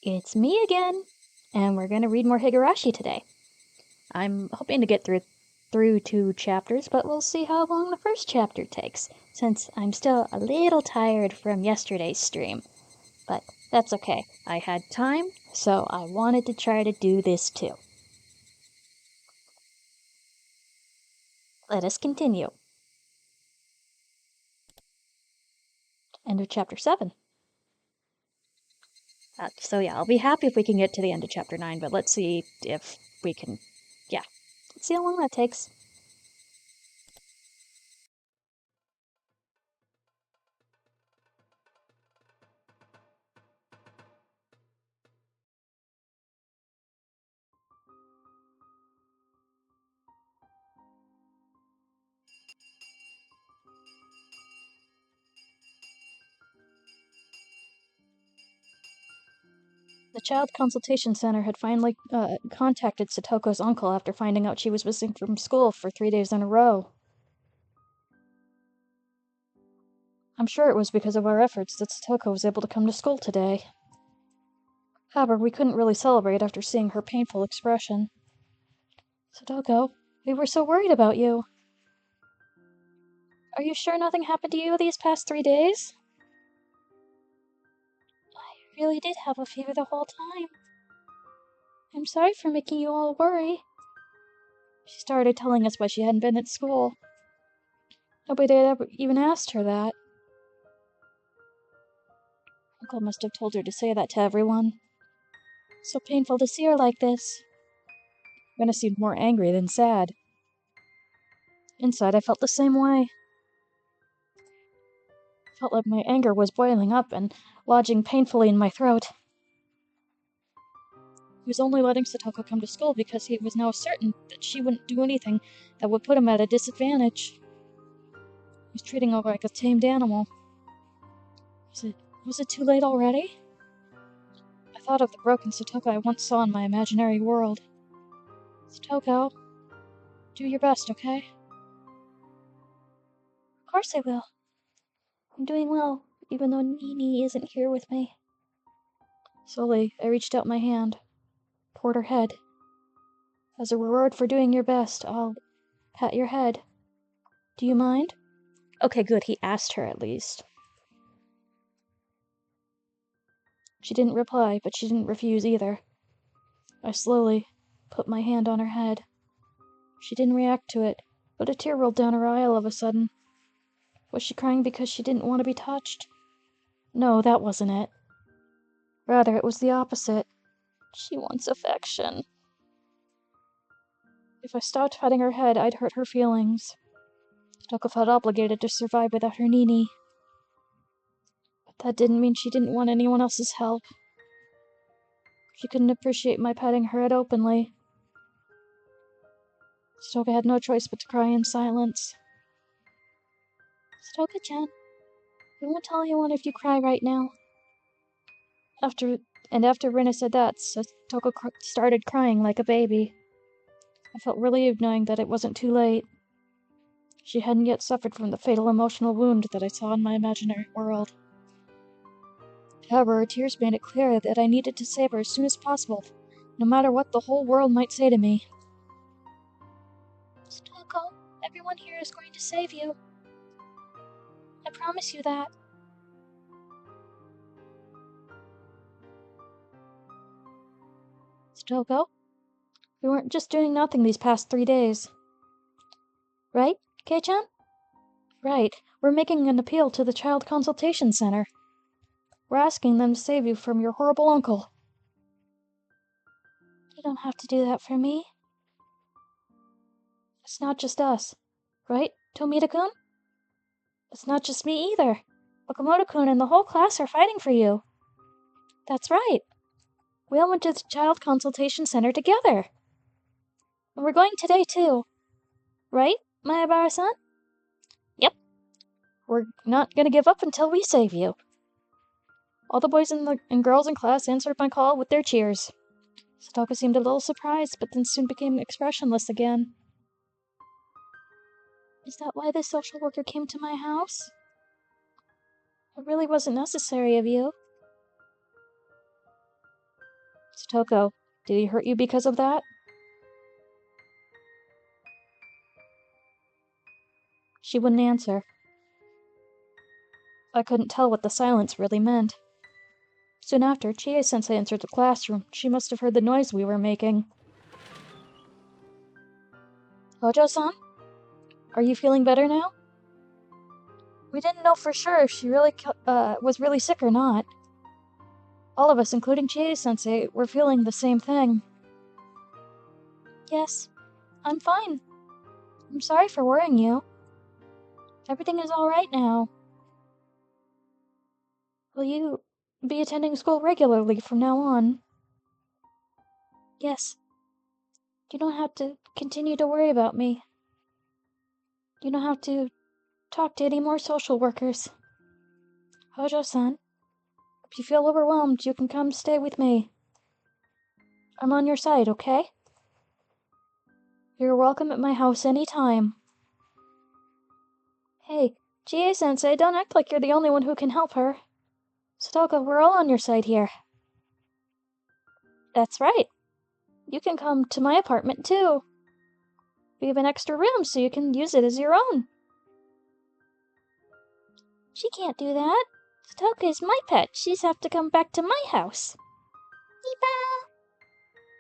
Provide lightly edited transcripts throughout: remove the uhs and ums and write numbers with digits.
It's me again, and we're gonna read more Higurashi today. I'm hoping to get through 2 chapters, but we'll see how long the first chapter takes, since I'm still a little tired from yesterday's stream. But that's okay. I had time, so I wanted to try to do this too. Let us continue. End of chapter 7. So yeah, I'll be happy if we can get to the end of chapter 9, but let's see if we can, let's see how long that takes. The Child Consultation Center had finally contacted Satoko's uncle after finding out she was missing from school for 3 days in a row. I'm sure it was because of our efforts that Satoko was able to come to school today. However, we couldn't really celebrate after seeing her painful expression. Satoko, we were so worried about you. Are you sure nothing happened to you these past 3 days? I really did have a fever the whole time. I'm sorry for making you all worry. She started telling us why she hadn't been at school. Nobody had ever even asked her that. Uncle must have told her to say that to everyone. So painful to see her like this. Rena seemed more angry than sad. Inside, I felt the same way. Felt like my anger was boiling up and lodging painfully in my throat. He was only letting Satoko come to school because he was now certain that she wouldn't do anything that would put him at a disadvantage. He was treating her like a tamed animal. Was it too late already? I thought of the broken Satoko I once saw in my imaginary world. Satoko, do your best, okay? Of course I will. I'm doing well, even though Nini isn't here with me. Slowly, I reached out my hand, toward her head. As a reward for doing your best, I'll pat your head. Do you mind? Okay, good, he asked her at least. She didn't reply, but she didn't refuse either. I slowly put my hand on her head. She didn't react to it, but a tear rolled down her eye all of a sudden. Was she crying because she didn't want to be touched? No, that wasn't it. Rather, it was the opposite. She wants affection. If I stopped patting her head, I'd hurt her feelings. Toko felt obligated to survive without her Nini. But that didn't mean she didn't want anyone else's help. She couldn't appreciate my patting her head openly. Stoka had no choice but to cry in silence. Stoka-chan, we won't tell anyone if you cry right now. After Rina said that, Stoka started crying like a baby. I felt relieved knowing that it wasn't too late. She hadn't yet suffered from the fatal emotional wound that I saw in my imaginary world. However, her tears made it clear that I needed to save her as soon as possible, no matter what the whole world might say to me. Stoko, everyone here is going to save you. I promise you that. Stoko, we weren't just doing nothing these past 3 days. Right, Kei-chan? Right, we're making an appeal to the Child Consultation Center. We're asking them to save you from your horrible uncle. You don't have to do that for me. It's not just us, right, Tomita-kun? It's not just me either. Okamoto-kun and the whole class are fighting for you. That's right. We all went to the Child Consultation Center together. And we're going today, too. Right, Mayabara-san? Yep. We're not gonna give up until we save you. All the boys and girls in class answered my call with their cheers. Satoko seemed a little surprised, but then soon became expressionless again. Is that why the social worker came to my house? It really wasn't necessary of you. Satoko, did he hurt you because of that? She wouldn't answer. I couldn't tell what the silence really meant. Soon after, Chie-sensei entered the classroom. She must have heard the noise we were making. Hojo-san? Are you feeling better now? We didn't know for sure if she really was really sick or not. All of us, including Chie-sensei, were feeling the same thing. Yes, I'm fine. I'm sorry for worrying you. Everything is alright now. Will you be attending school regularly from now on? Yes. You don't have to continue to worry about me. You don't have to talk to any more social workers. Hojo-san, if you feel overwhelmed, you can come stay with me. I'm on your side, okay? You're welcome at my house any time. Hey, Chie-sensei, don't act like you're the only one who can help her. Satoko, we're all on your side here. That's right. You can come to my apartment, too. We have an extra room, so you can use it as your own. She can't do that. Satoko is my pet. She's have to come back to my house. Eepa!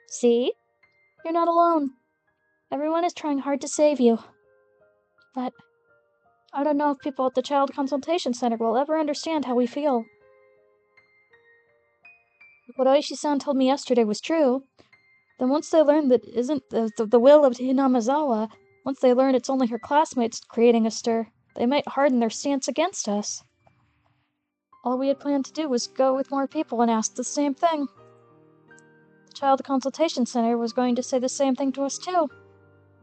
See? You're not alone. Everyone is trying hard to save you. But I don't know if people at the Child Consultation Center will ever understand how we feel. What Oishi-san told me yesterday was true. Then once they learn that isn't the will of Hinamizawa, once they learn it's only her classmates creating a stir, they might harden their stance against us. All we had planned to do was go with more people and ask the same thing. The Child Consultation Center was going to say the same thing to us too.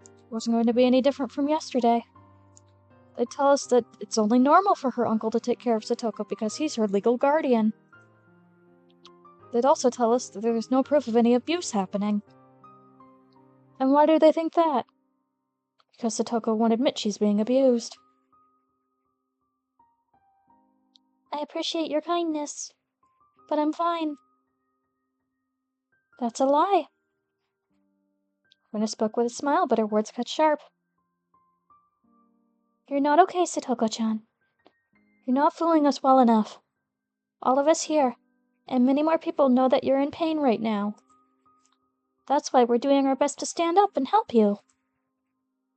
It wasn't going to be any different from yesterday. They'd tell us that it's only normal for her uncle to take care of Satoko because he's her legal guardian. They'd also tell us that there's no proof of any abuse happening. And why do they think that? Because Satoko won't admit she's being abused. I appreciate your kindness, but I'm fine. That's a lie. Runa spoke with a smile, but her words cut sharp. You're not okay, Satoko-chan. You're not fooling us well enough. All of us here, and many more people know that you're in pain right now. That's why we're doing our best to stand up and help you.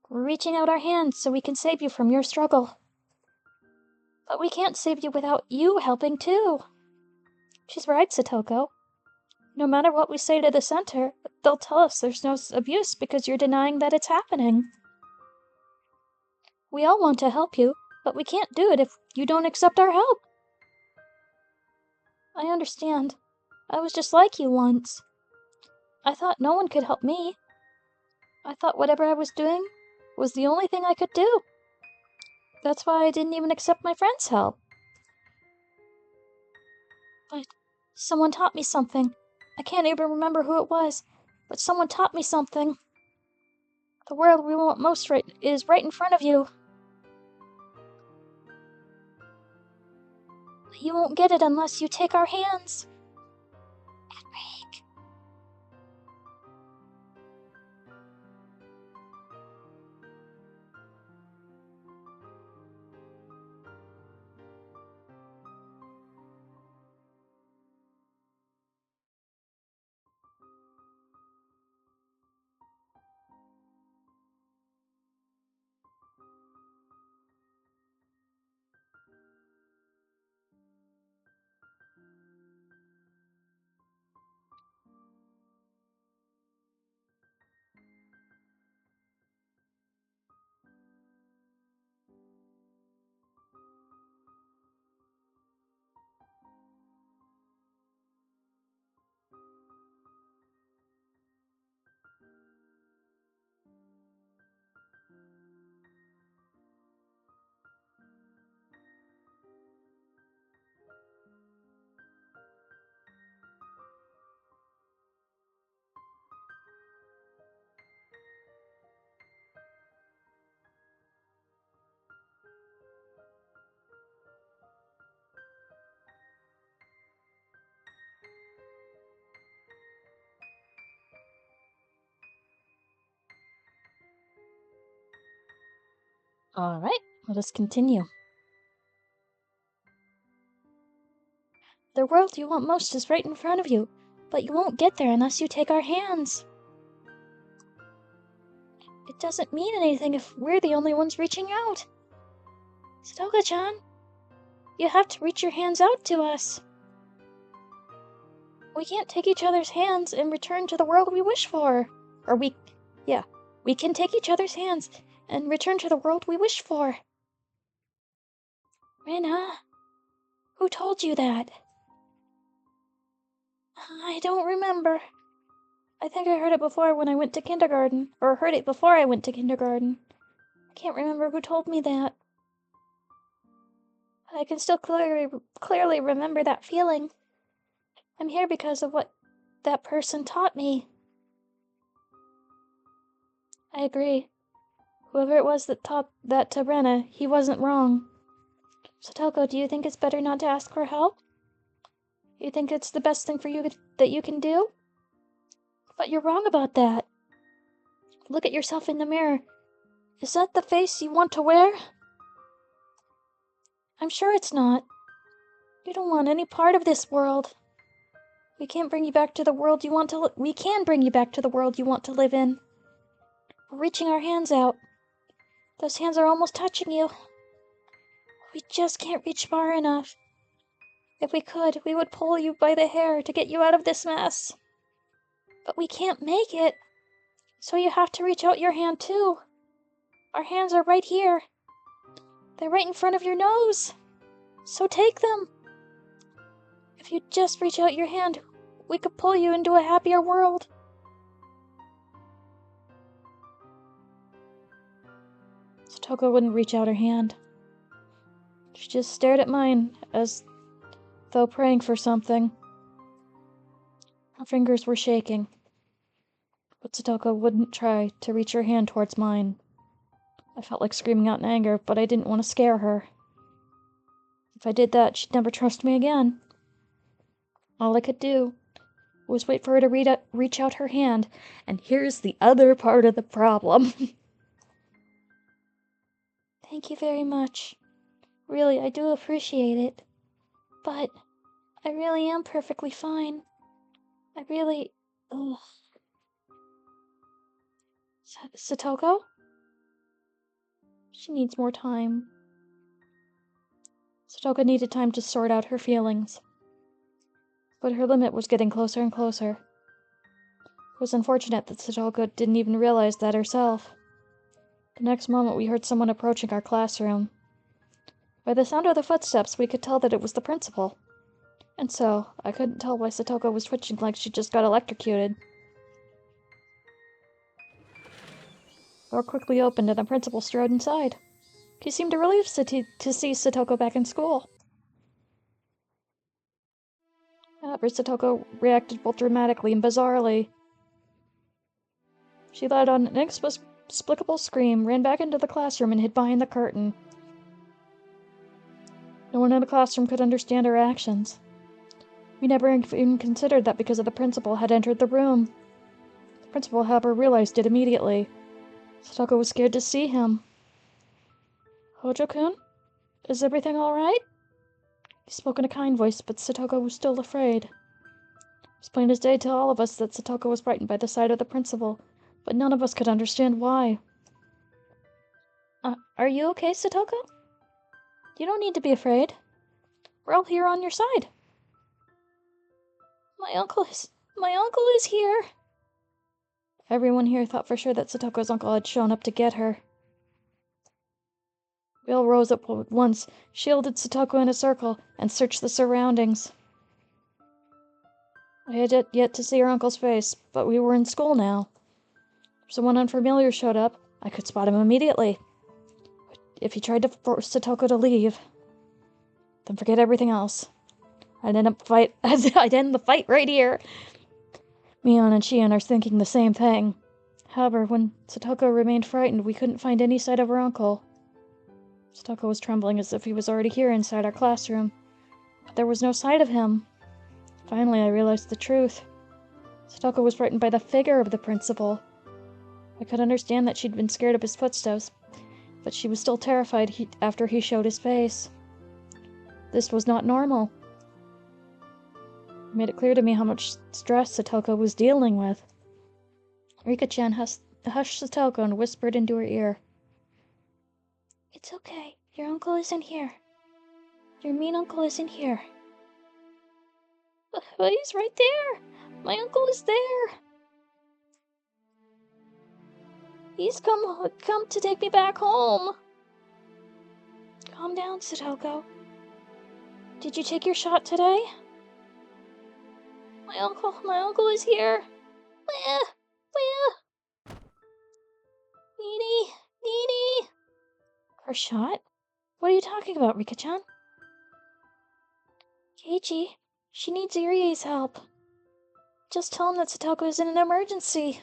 We're reaching out our hands so we can save you from your struggle. But we can't save you without you helping too. She's right, Satoko. No matter what we say to the center, they'll tell us there's no abuse because you're denying that it's happening. We all want to help you, but we can't do it if you don't accept our help. I understand. I was just like you once. I thought no one could help me. I thought whatever I was doing was the only thing I could do. That's why I didn't even accept my friend's help. But someone taught me something. I can't even remember who it was, but someone taught me something. The world we want most is right in front of you. But you won't get it unless you take our hands. Edric. Alright, let us continue. The world you want most is right in front of you, but you won't get there unless you take our hands. It doesn't mean anything if we're the only ones reaching out. Satoka-chan, you have to reach your hands out to us. We can't take each other's hands and return to the world we wish for. We can take each other's hands and return to the world we wish for. Rena, who told you that? I don't remember. I think I heard it before when I went to kindergarten, or heard it before I went to kindergarten. I can't remember who told me that. I can still clearly remember that feeling. I'm here because of what that person taught me. I agree. Whoever it was that taught that to Rena, he wasn't wrong. Satoko, do you think it's better not to ask for help? You think it's the best thing for you that you can do? But you're wrong about that. Look at yourself in the mirror. Is that the face you want to wear? I'm sure it's not. You don't want any part of this world. We can't bring you back to the world you want to we can bring you back to the world you want to live in. We're reaching our hands out. Those hands are almost touching you. We just can't reach far enough. If we could, we would pull you by the hair to get you out of this mess. But we can't make it. So you have to reach out your hand too. Our hands are right here. They're right in front of your nose. So take them. If you just reach out your hand, we could pull you into a happier world. Satoko wouldn't reach out her hand. She just stared at mine, as though praying for something. Her fingers were shaking. But Satoko wouldn't try to reach her hand towards mine. I felt like screaming out in anger, but I didn't want to scare her. If I did that, she'd never trust me again. All I could do was wait for her to reach out her hand, and here's the other part of the problem. Thank you very much. Really, I do appreciate it. But I really am perfectly fine. I really... Ugh. Satoko? She needs more time. Satoko needed time to sort out her feelings. But her limit was getting closer and closer. It was unfortunate that Satoko didn't even realize that herself. The next moment we heard someone approaching our classroom. By the sound of the footsteps, we could tell that it was the principal. And so, I couldn't tell why Satoko was twitching like she just got electrocuted. The door quickly opened and the principal strode inside. He seemed relieved to see Satoko back in school. However, Satoko reacted both dramatically and bizarrely. She let out an inexplicable scream, ran back into the classroom, and hid behind the curtain. No one in the classroom could understand her actions. We never even considered that because of the principal had entered the room. The principal, however, realized it immediately. Satoko was scared to see him. Hojo-kun? Is everything alright? He spoke in a kind voice, but Satoko was still afraid. It was plain as day to all of us that Satoko was frightened by the sight of the principal, but none of us could understand why. Are you okay, Satoko? You don't need to be afraid. We're all here on your side. My uncle is here. Everyone here thought for sure that Satoko's uncle had shown up to get her. We all rose up at once, shielded Satoko in a circle, and searched the surroundings. I had yet to see her uncle's face, but we were in school now. If someone unfamiliar showed up, I could spot him immediately. If he tried to force Satoko to leave, then forget everything else. I'd end the fight right here. Mion and Shion are thinking the same thing. However, when Satoko remained frightened, we couldn't find any sight of her uncle. Satoko was trembling as if he was already here inside our classroom, but there was no sight of him. Finally, I realized the truth. Satoko was frightened by the figure of the principal. I could understand that she'd been scared of his footsteps, but she was still terrified after he showed his face. This was not normal. It made it clear to me how much stress Satoko was dealing with. Rika-chan hushed Satoko and whispered into her ear. It's okay. Your uncle isn't here. Your mean uncle isn't here. But he's right there. My uncle is there. He's come to take me back home. Calm down, Satoko. Did you take your shot today? My uncle is here. Where? Nini. Her shot? What are you talking about, Rika-chan? Keiichi, she needs Irie's help. Just tell him that Satoko is in an emergency.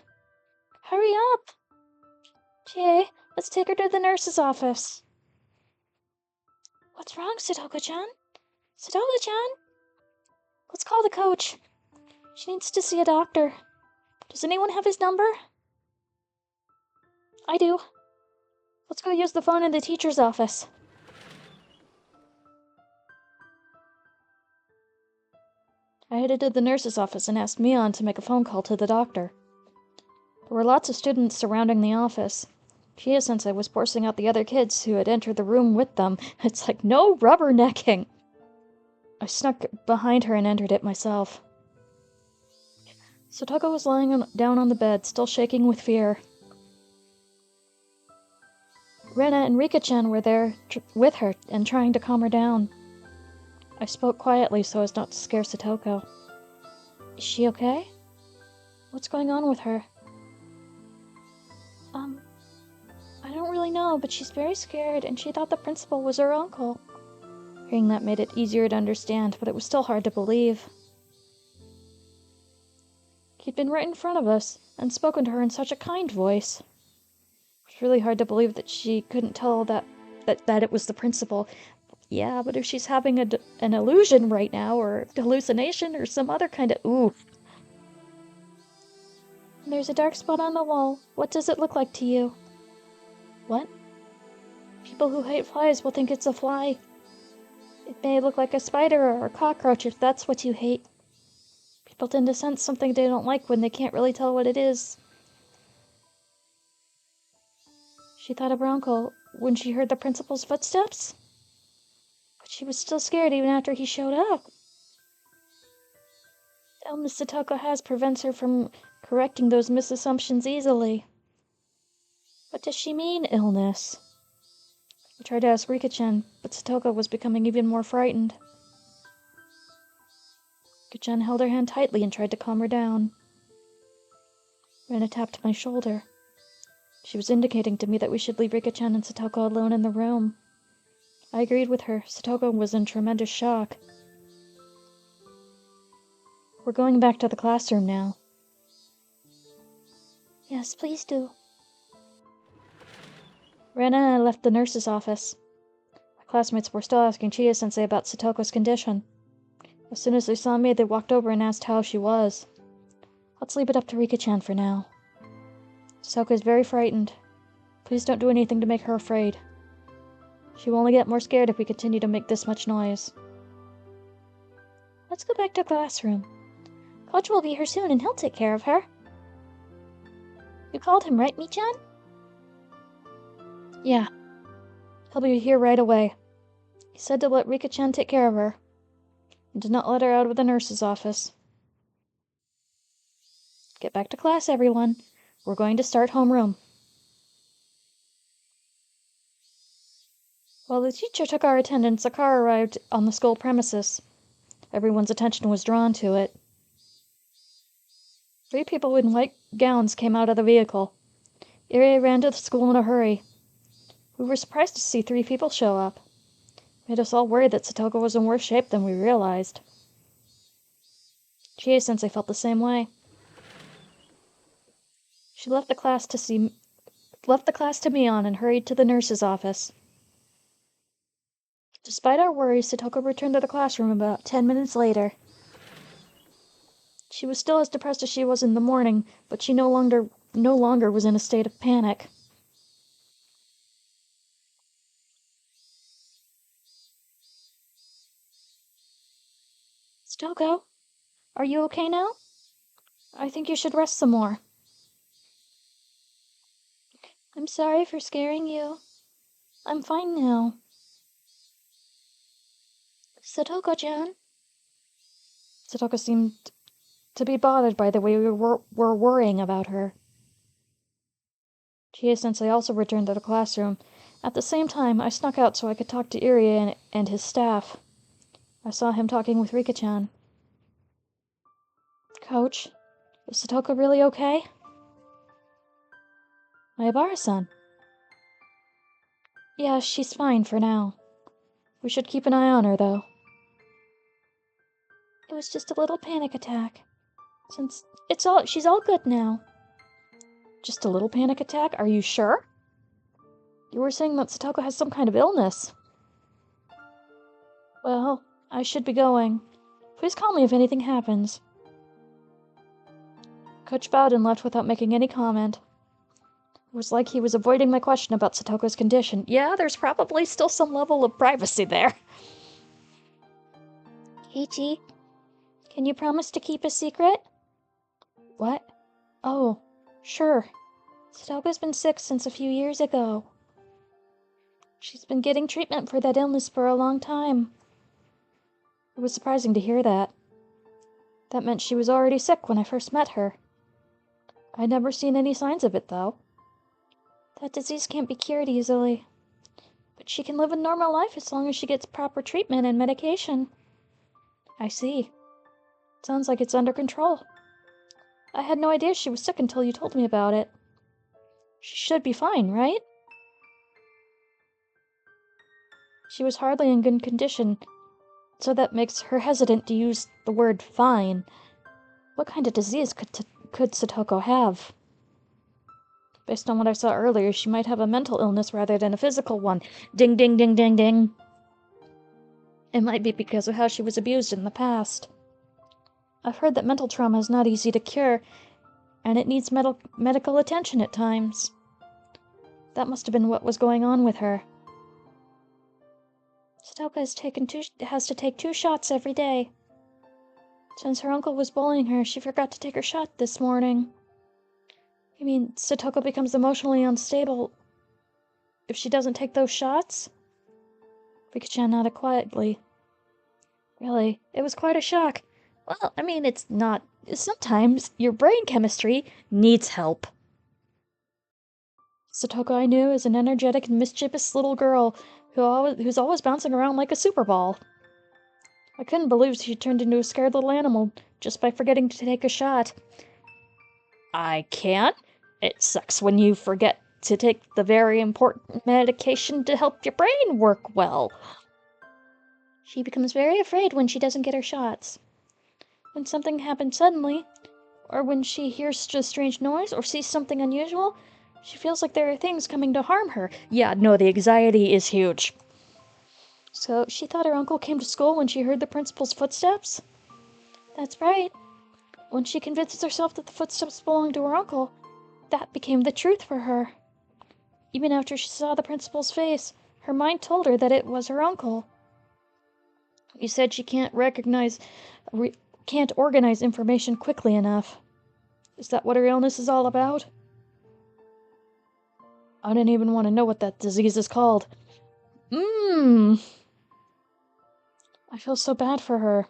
Hurry up. Chie, let's take her to the nurse's office. What's wrong, Satoko-chan? Satoko-chan? Let's call the coach. She needs to see a doctor. Does anyone have his number? I do. Let's go use the phone in the teacher's office. I headed to the nurse's office and asked Mion to make a phone call to the doctor. There were lots of students surrounding the office. Chie-sensei was forcing out the other kids who had entered the room with them. It's like no rubbernecking. I snuck behind her and entered it myself. Satoko was lying down on the bed, still shaking with fear. Rena and Rika-chan were there with her and trying to calm her down. I spoke quietly so as not to scare Satoko. Is she okay? What's going on with her? I don't really know, but she's very scared and she thought the principal was her uncle. Hearing that made it easier to understand, but it was still hard to believe. He'd been right in front of us and spoken to her in such a kind voice. It was really hard to believe that she couldn't tell that it was the principal. Yeah, but if she's having an illusion right now, or hallucination, or some other kind of oof. There's a dark spot on the wall. What does it look like to you? What? People who hate flies will think it's a fly. It may look like a spider or a cockroach if that's what you hate. People tend to sense something they don't like when they can't really tell what it is. She thought of her uncle when she heard the principal's footsteps. But she was still scared even after he showed up. The illness Satoko has prevents her from correcting those misassumptions easily. What does she mean, illness? I tried to ask Rika-chan, but Satoko was becoming even more frightened. Rika-chan held her hand tightly and tried to calm her down. Rena tapped my shoulder. She was indicating to me that we should leave Rika-chan and Satoko alone in the room. I agreed with her. Satoko was in tremendous shock. We're going back to the classroom now. Yes, please do. Rena and I left the nurse's office. My classmates were still asking Chie-sensei about Satoko's condition. As soon as they saw me, they walked over and asked how she was. Let's leave it up to Rika-chan for now. Satoko is very frightened. Please don't do anything to make her afraid. She will only get more scared if we continue to make this much noise. Let's go back to the classroom. Coach will be here soon and he'll take care of her. You called him, right, Mi-chan? Yeah. He'll be here right away. He said to let Rika-chan take care of her. And to not let her out of the nurse's office. Get back to class, everyone. We're going to start homeroom. While the teacher took our attendance, a car arrived on the school premises. Everyone's attention was drawn to it. 3 people in white gowns came out of the vehicle. Irie ran to the school in a hurry. We were surprised to see 3 people show up. It made us all worried that Satoko was in worse shape than we realized. Chie-sensei felt the same way. She left the class to Mion and hurried to the nurse's office. Despite our worries, Satoko returned to the classroom about 10 minutes later. She was still as depressed as she was in the morning, but she no longer was in a state of panic. Satoko, are you okay now? I think you should rest some more. I'm sorry for scaring you. I'm fine now. Satoko-chan. Satoko seemed to be bothered by the way we were worrying about her. Chie-sensei also returned to the classroom. At the same time, I snuck out so I could talk to Irie and his staff. I saw him talking with Rika-chan. Coach, is Satoko really okay? Mayabara-san. Yeah, she's fine for now. We should keep an eye on her, though. It was just a little panic attack. She's all good now. Just a little panic attack? Are you sure? You were saying that Satoko has some kind of illness. Well, I should be going. Please call me if anything happens. Coach bowed and left without making any comment. It was like he was avoiding my question about Satoko's condition. Yeah, there's probably still some level of privacy there. Ichi, can you promise to keep a secret? What? Oh, sure. Satoko's been sick since a few years ago. She's been getting treatment for that illness for a long time. It was surprising to hear that. That meant she was already sick when I first met her. I'd never seen any signs of it, though. That disease can't be cured easily. But she can live a normal life as long as she gets proper treatment and medication. I see. Sounds like it's under control. I had no idea she was sick until you told me about it. She should be fine, right? She was hardly in good condition, so that makes her hesitant to use the word fine. What kind of disease could Satoko have? Based on what I saw earlier, she might have a mental illness rather than a physical one. Ding, ding, ding, ding, ding. It might be because of how she was abused in the past. I've heard that mental trauma is not easy to cure, and it needs medical attention at times. That must have been what was going on with her. Satoko has to take 2 shots every day. Since her uncle was bullying her, she forgot to take her shot this morning. You mean Satoko becomes emotionally unstable if she doesn't take those shots? Rika-chan nodded quietly. Really, it was quite a shock. Well, I mean, it's not... Sometimes your brain chemistry needs help. Satoko I knew is an energetic and mischievous little girl who's always bouncing around like a super ball. I couldn't believe she turned into a scared little animal just by forgetting to take a shot. I can't. It sucks when you forget to take the very important medication to help your brain work well. She becomes very afraid when she doesn't get her shots. When something happens suddenly, or when she hears a strange noise or sees something unusual, she feels like there are things coming to harm her. Yeah, no, the anxiety is huge. So she thought her uncle came to school when she heard the principal's footsteps? That's right. When she convinces herself that the footsteps belonged to her uncle, that became the truth for her. Even after she saw the principal's face, her mind told her that it was her uncle. You said she can't organize information quickly enough. Is that what her illness is all about? I didn't even want to know what that disease is called. I feel so bad for her.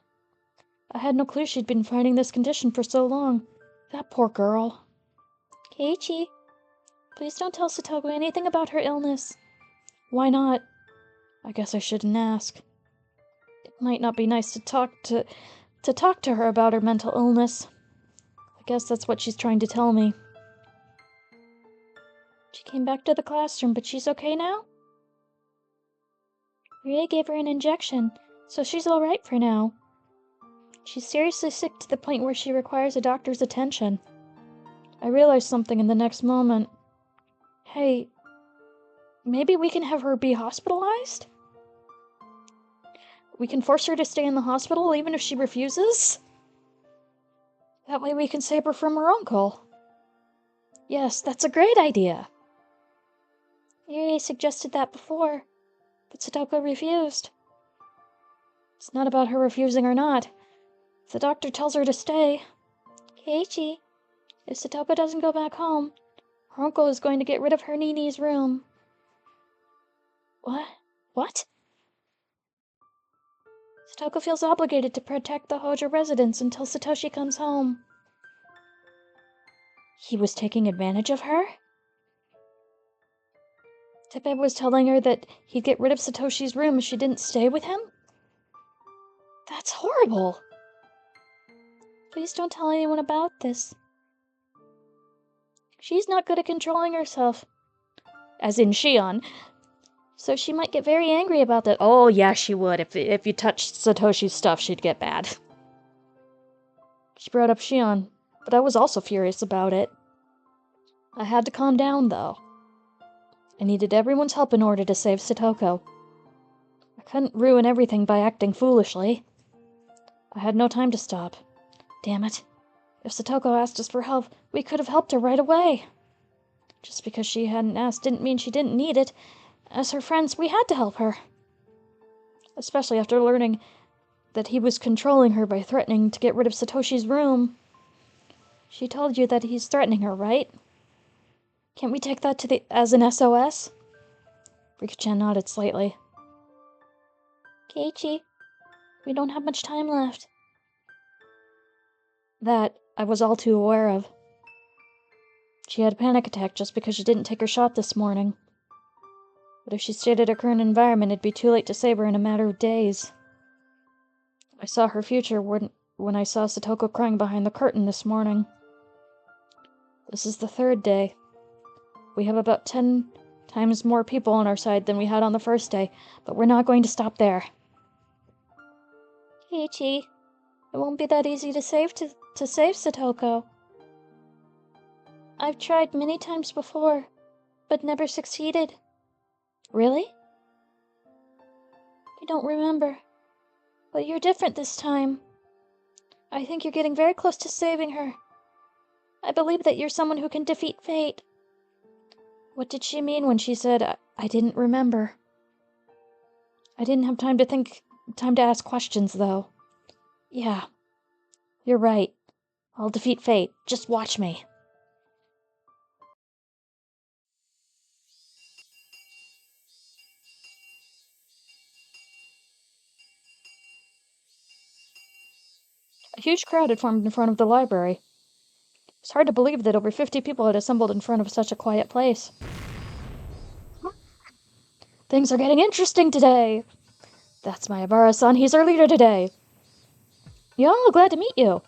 I had no clue she'd been fighting this condition for so long. That poor girl. Keiichi, please don't tell Satoko anything about her illness. Why not? I guess I shouldn't ask. It might not be nice to talk to her about her mental illness. I guess that's what she's trying to tell me. She came back to the classroom, but she's okay now? Rie gave her an injection, so she's alright for now. She's seriously sick to the point where she requires a doctor's attention. I realized something in the next moment. Hey, maybe we can have her be hospitalized? We can force her to stay in the hospital even if she refuses? That way we can save her from her uncle. Yes, that's a great idea. Irie suggested that before, but Satoko refused. It's not about her refusing or not. The doctor tells her to stay. Keiichi, if Satoko doesn't go back home, her uncle is going to get rid of her Nini's room. What? What? Satoko feels obligated to protect the Hojo residents until Satoshi comes home. He was taking advantage of her? Tepe was telling her that he'd get rid of Satoshi's room if she didn't stay with him? That's horrible! Please don't tell anyone about this. She's not good at controlling herself. As in Shion. So she might get very angry about that. Oh, yeah, she would. If you touched Satoshi's stuff, she'd get bad. She brought up Shion, but I was also furious about it. I had to calm down, though. I needed everyone's help in order to save Satoko. I couldn't ruin everything by acting foolishly. I had no time to stop. Damn it. If Satoko asked us for help, we could have helped her right away. Just because she hadn't asked didn't mean she didn't need it. As her friends, we had to help her. Especially after learning that he was controlling her by threatening to get rid of Satoshi's room. She told you that he's threatening her, right? Can't we take that as an SOS? Rika-chan nodded slightly. Keiichi, we don't have much time left. That I was all too aware of. She had a panic attack just because she didn't take her shot this morning. But if she stayed at her current environment, it'd be too late to save her in a matter of days. I saw her future when I saw Satoko crying behind the curtain this morning. This is the third day. We have about 10 times more people on our side than we had on the first day, but we're not going to stop there. Keiichi, it won't be that easy to save Satoko. I've tried many times before, but never succeeded. Really? I don't remember. But you're different this time. I think you're getting very close to saving her. I believe that you're someone who can defeat fate. What did she mean when she said, I didn't remember? I didn't have time to ask questions, though. Yeah, you're right. I'll defeat fate. Just watch me. A huge crowd had formed in front of the library. It's hard to believe that over 50 people had assembled in front of such a quiet place. Things are getting interesting today. That's my Abara-san. He's our leader today. Yo, glad to meet you.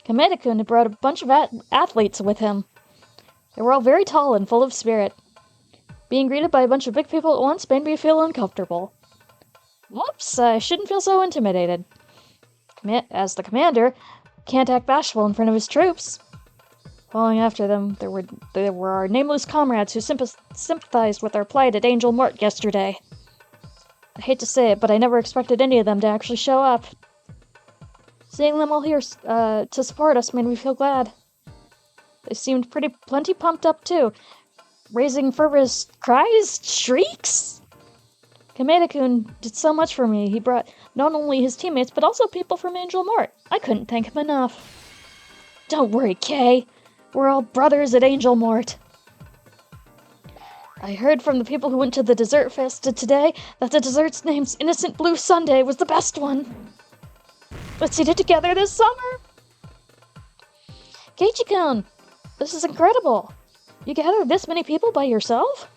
Kameda-kun had brought a bunch of athletes with him. They were all very tall and full of spirit. Being greeted by a bunch of big people at once made me feel uncomfortable. Whoops, I shouldn't feel so intimidated. As the commander, can't act bashful in front of his troops. Following after them, there were our nameless comrades who sympathized with our plight at Angel Mort yesterday. I hate to say it, but I never expected any of them to actually show up. Seeing them all here to support us made me feel glad. They seemed plenty pumped up too, raising fervous cries, shrieks. Kameda-kun did so much for me. He brought not only his teammates, but also people from Angel Mort. I couldn't thank him enough. Don't worry, Kay. We're all brothers at Angel Mort. I heard from the people who went to the dessert festa today that the dessert's name's Innocent Blue Sundae was the best one. Let's eat it together this summer. Keiichi-kun, this is incredible. You gathered this many people by yourself?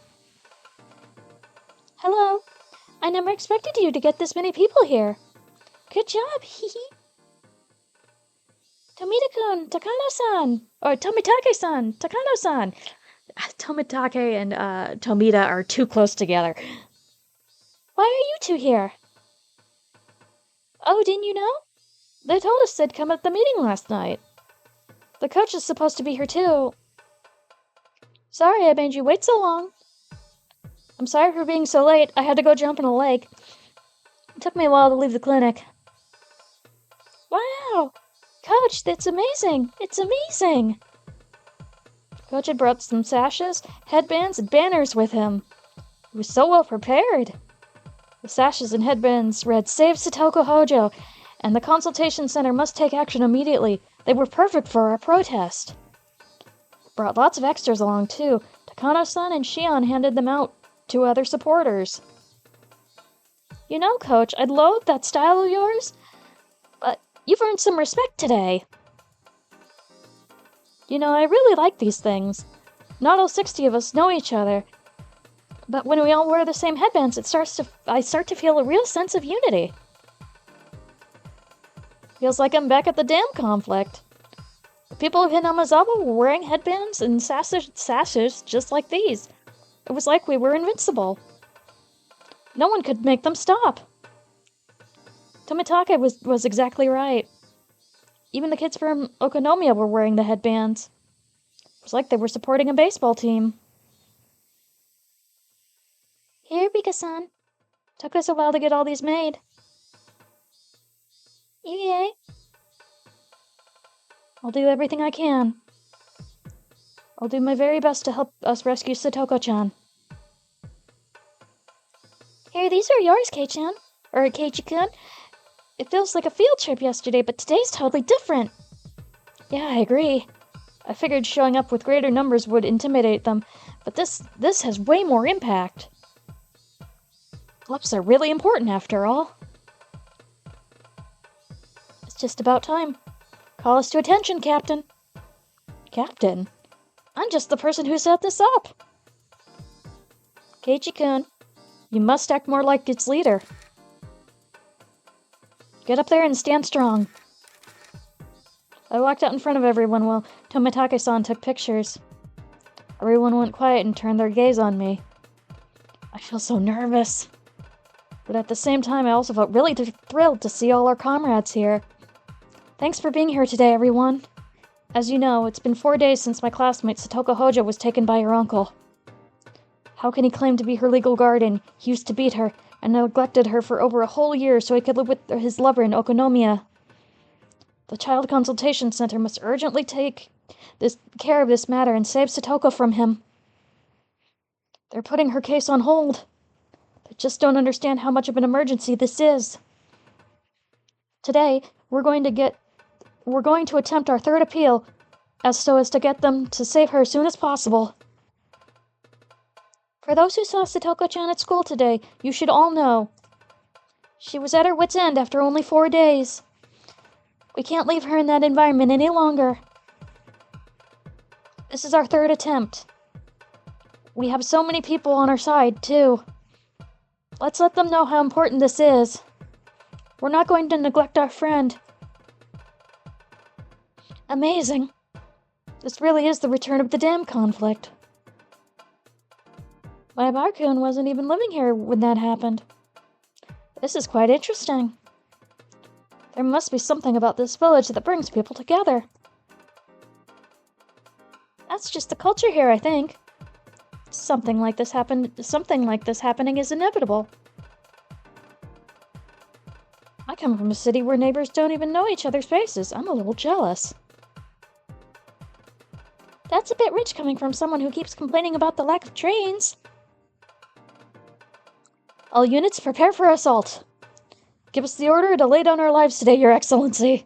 Hello. I never expected you to get this many people here. Good job, hehe. Tomita-kun, Takano-san, or Tomitake-san, Takano-san. Tomitake and Tomita are too close together. Why are you two here? Oh, didn't you know? They told us they'd come at the meeting last night. The coach is supposed to be here too. Sorry I made you wait so long. I'm sorry for being so late. I had to go jump in a lake. It took me a while to leave the clinic. Wow! Coach, that's amazing! It's amazing! Coach had brought some sashes, headbands, and banners with him. He was so well prepared. The sashes and headbands read, Save Satoko Hojo, and the consultation center must take action immediately. They were perfect for our protest. Brought lots of extras along, too. Takano-san and Shion handed them out to other supporters. You know, Coach, I'd loathe that style of yours, but you've earned some respect today. You know, I really like these things. Not all 60 of us know each other, but when we all wear the same headbands, I start to feel a real sense of unity. Feels like I'm back at the dam conflict. The people of Hinamazawa were wearing headbands and sashes just like these. It was like we were invincible. No one could make them stop. Tomitake was exactly right. Even the kids from Okonomiya were wearing the headbands. It was like they were supporting a baseball team. Here, Bika-san. Took us a while to get all these made. Yay. I'll do everything I can. I'll do my very best to help us rescue Satoko-chan. Here, these are yours, Kei-chan. Or Keiichi-kun. It feels like a field trip yesterday, but today's totally different. Yeah, I agree. I figured showing up with greater numbers would intimidate them, but this has way more impact. Clubs are really important, after all. It's just about time. Call us to attention, Captain. Captain? I'm just the person who set this up. Keiichi-kun, you must act more like its leader. Get up there and stand strong. I walked out in front of everyone while Tomitake-san took pictures. Everyone went quiet and turned their gaze on me. I feel so nervous. But at the same time, I also felt really thrilled to see all our comrades here. Thanks for being here today, everyone. As you know, it's been 4 days since my classmate Satoko Hojo was taken by her uncle. How can he claim to be her legal guardian? He used to beat her, and neglected her for over a whole year so he could live with his lover in Okonomiya. The Child Consultation Center must urgently take care of this matter and save Satoko from him. They're putting her case on hold. They just don't understand how much of an emergency this is. Today, we're going to attempt our third appeal, as to get them to save her as soon as possible. For those who saw Satoko-chan at school today, you should all know. She was at her wit's end after only 4 days. We can't leave her in that environment any longer. This is our third attempt. We have so many people on our side, too. Let's let them know how important this is. We're not going to neglect our friend. Amazing. This really is the return of the dam conflict. My Barkun wasn't even living here when that happened. This is quite interesting. There must be something about this village that brings people together. That's just the culture here, I think. Something like this happening is inevitable. I come from a city where neighbors don't even know each other's faces. I'm a little jealous. That's a bit rich coming from someone who keeps complaining about the lack of trains. All units, prepare for assault. Give us the order to lay down our lives today, Your Excellency.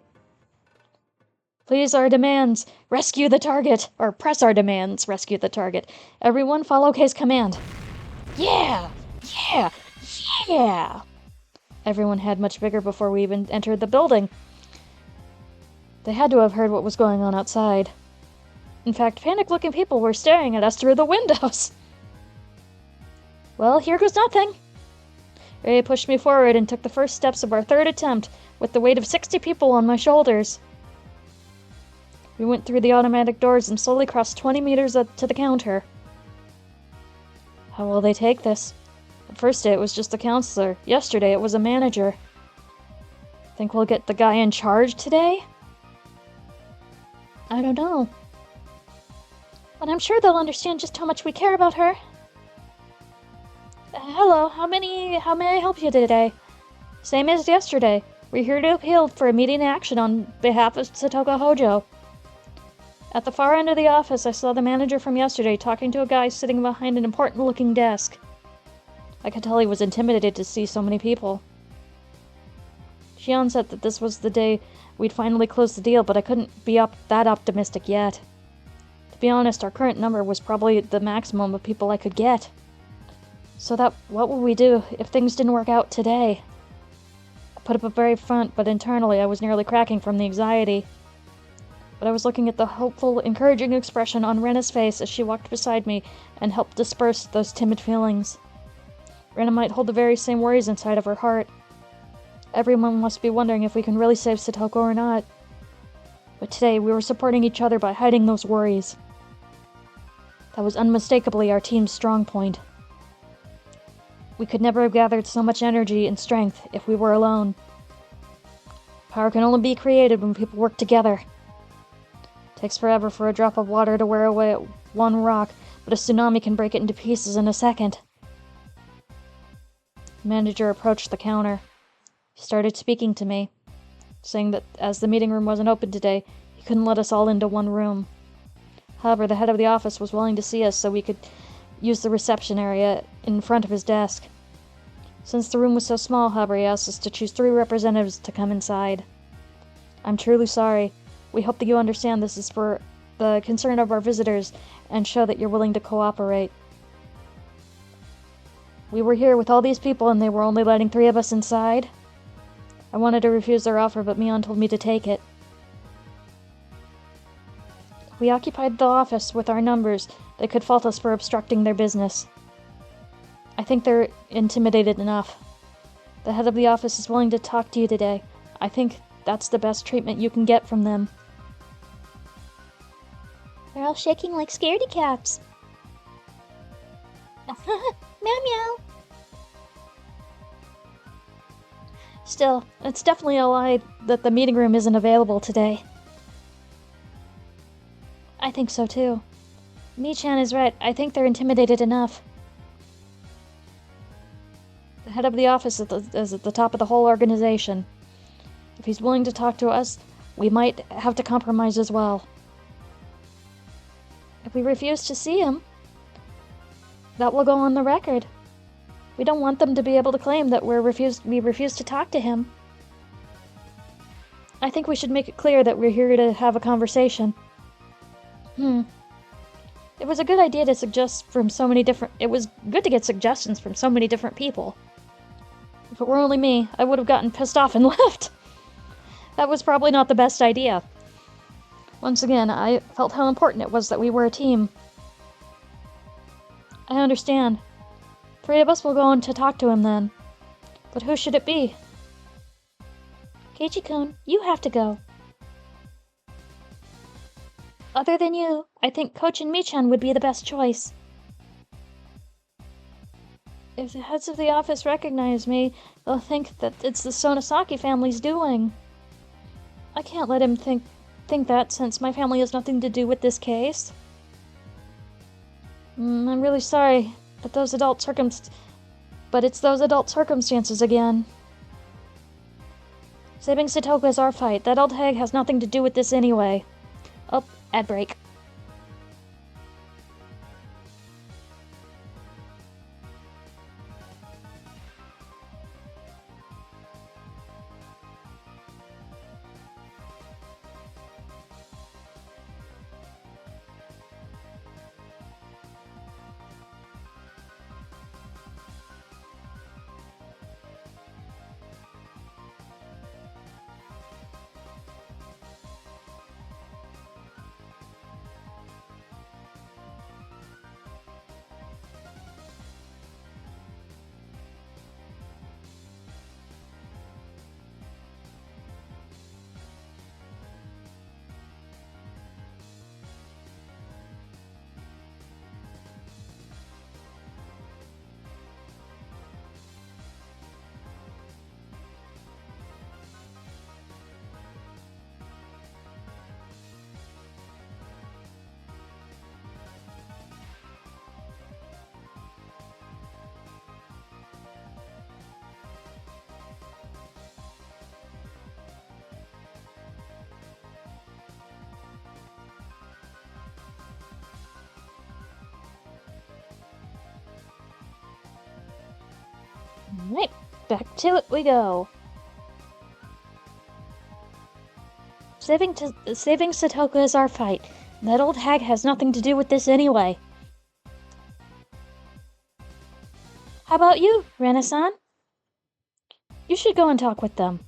Please, our demands, rescue the target. Or press our demands, rescue the target. Everyone follow Kei's command. Yeah! Yeah! Yeah! Everyone had much bigger before we even entered the building. They had to have heard what was going on outside. In fact, panicked-looking people were staring at us through the windows. Well, here goes nothing. Ray pushed me forward and took the first steps of our third attempt, with the weight of 60 people on my shoulders. We went through the automatic doors and slowly crossed 20 meters up to the counter. How will they take this? The first day it was just a counselor. Yesterday it was a manager. Think we'll get the guy in charge today? I don't know. But I'm sure they'll understand just how much we care about her. Hello, how may I help you today? Same as yesterday. We're here to appeal for immediate action on behalf of Satoko Hojo. At the far end of the office, I saw the manager from yesterday talking to a guy sitting behind an important-looking desk. I could tell he was intimidated to see so many people. Shion said that this was the day we'd finally close the deal, but I couldn't be that optimistic yet. To be honest, our current number was probably the maximum of people I could get. So what would we do if things didn't work out today? I put up a brave front, but internally I was nearly cracking from the anxiety. But I was looking at the hopeful, encouraging expression on Rena's face as she walked beside me and helped disperse those timid feelings. Rena might hold the very same worries inside of her heart. Everyone must be wondering if we can really save Satoko or not. But today we were supporting each other by hiding those worries. That was unmistakably our team's strong point. We could never have gathered so much energy and strength if we were alone. Power can only be created when people work together. It takes forever for a drop of water to wear away at one rock, but a tsunami can break it into pieces in a second. The manager approached the counter. He started speaking to me, saying that as the meeting room wasn't open today, he couldn't let us all into one room. However, the head of the office was willing to see us so we could use the reception area in front of his desk. Since the room was so small, however, he asked us to choose 3 representatives to come inside. I'm truly sorry. We hope that you understand this is for the concern of our visitors and show that you're willing to cooperate. We were here with all these people and they were only letting 3 of us inside. I wanted to refuse their offer, but Mion told me to take it. We occupied the office with our numbers. They could fault us for obstructing their business. I think they're intimidated enough. The head of the office is willing to talk to you today. I think that's the best treatment you can get from them. They're all shaking like scaredy cats. Meow meow. Still, it's definitely a lie that the meeting room isn't available today. I think so too. Mi-chan is right. I think they're intimidated enough. The head of the office is at the top of the whole organization. If he's willing to talk to us, we might have to compromise as well. If we refuse to see him, that will go on the record. We don't want them to be able to claim that we refuse to talk to him. I think we should make it clear that we're here to have a conversation. It was a good idea to suggest from so many different... It was good to get suggestions from so many different people. If it were only me, I would have gotten pissed off and left. That was probably not the best idea. Once again, I felt how important it was that we were a team. I understand. 3 of us will go on to talk to him then. But who should it be? Keiichi-kun, you have to go. Other than you, I think Coach and Mi-chan would be the best choice. If the heads of the office recognize me, they'll think that it's the Sonosaki family's doing. I can't let him think that since my family has nothing to do with this case. I'm really sorry, but it's those adult circumstances again. Saving Satoko is our fight. That old hag has nothing to do with this anyway. Oh, ad break. Alright, back to it we go. Saving Satoko is our fight. That old hag has nothing to do with this anyway. How about you, Renasan? You should go and talk with them.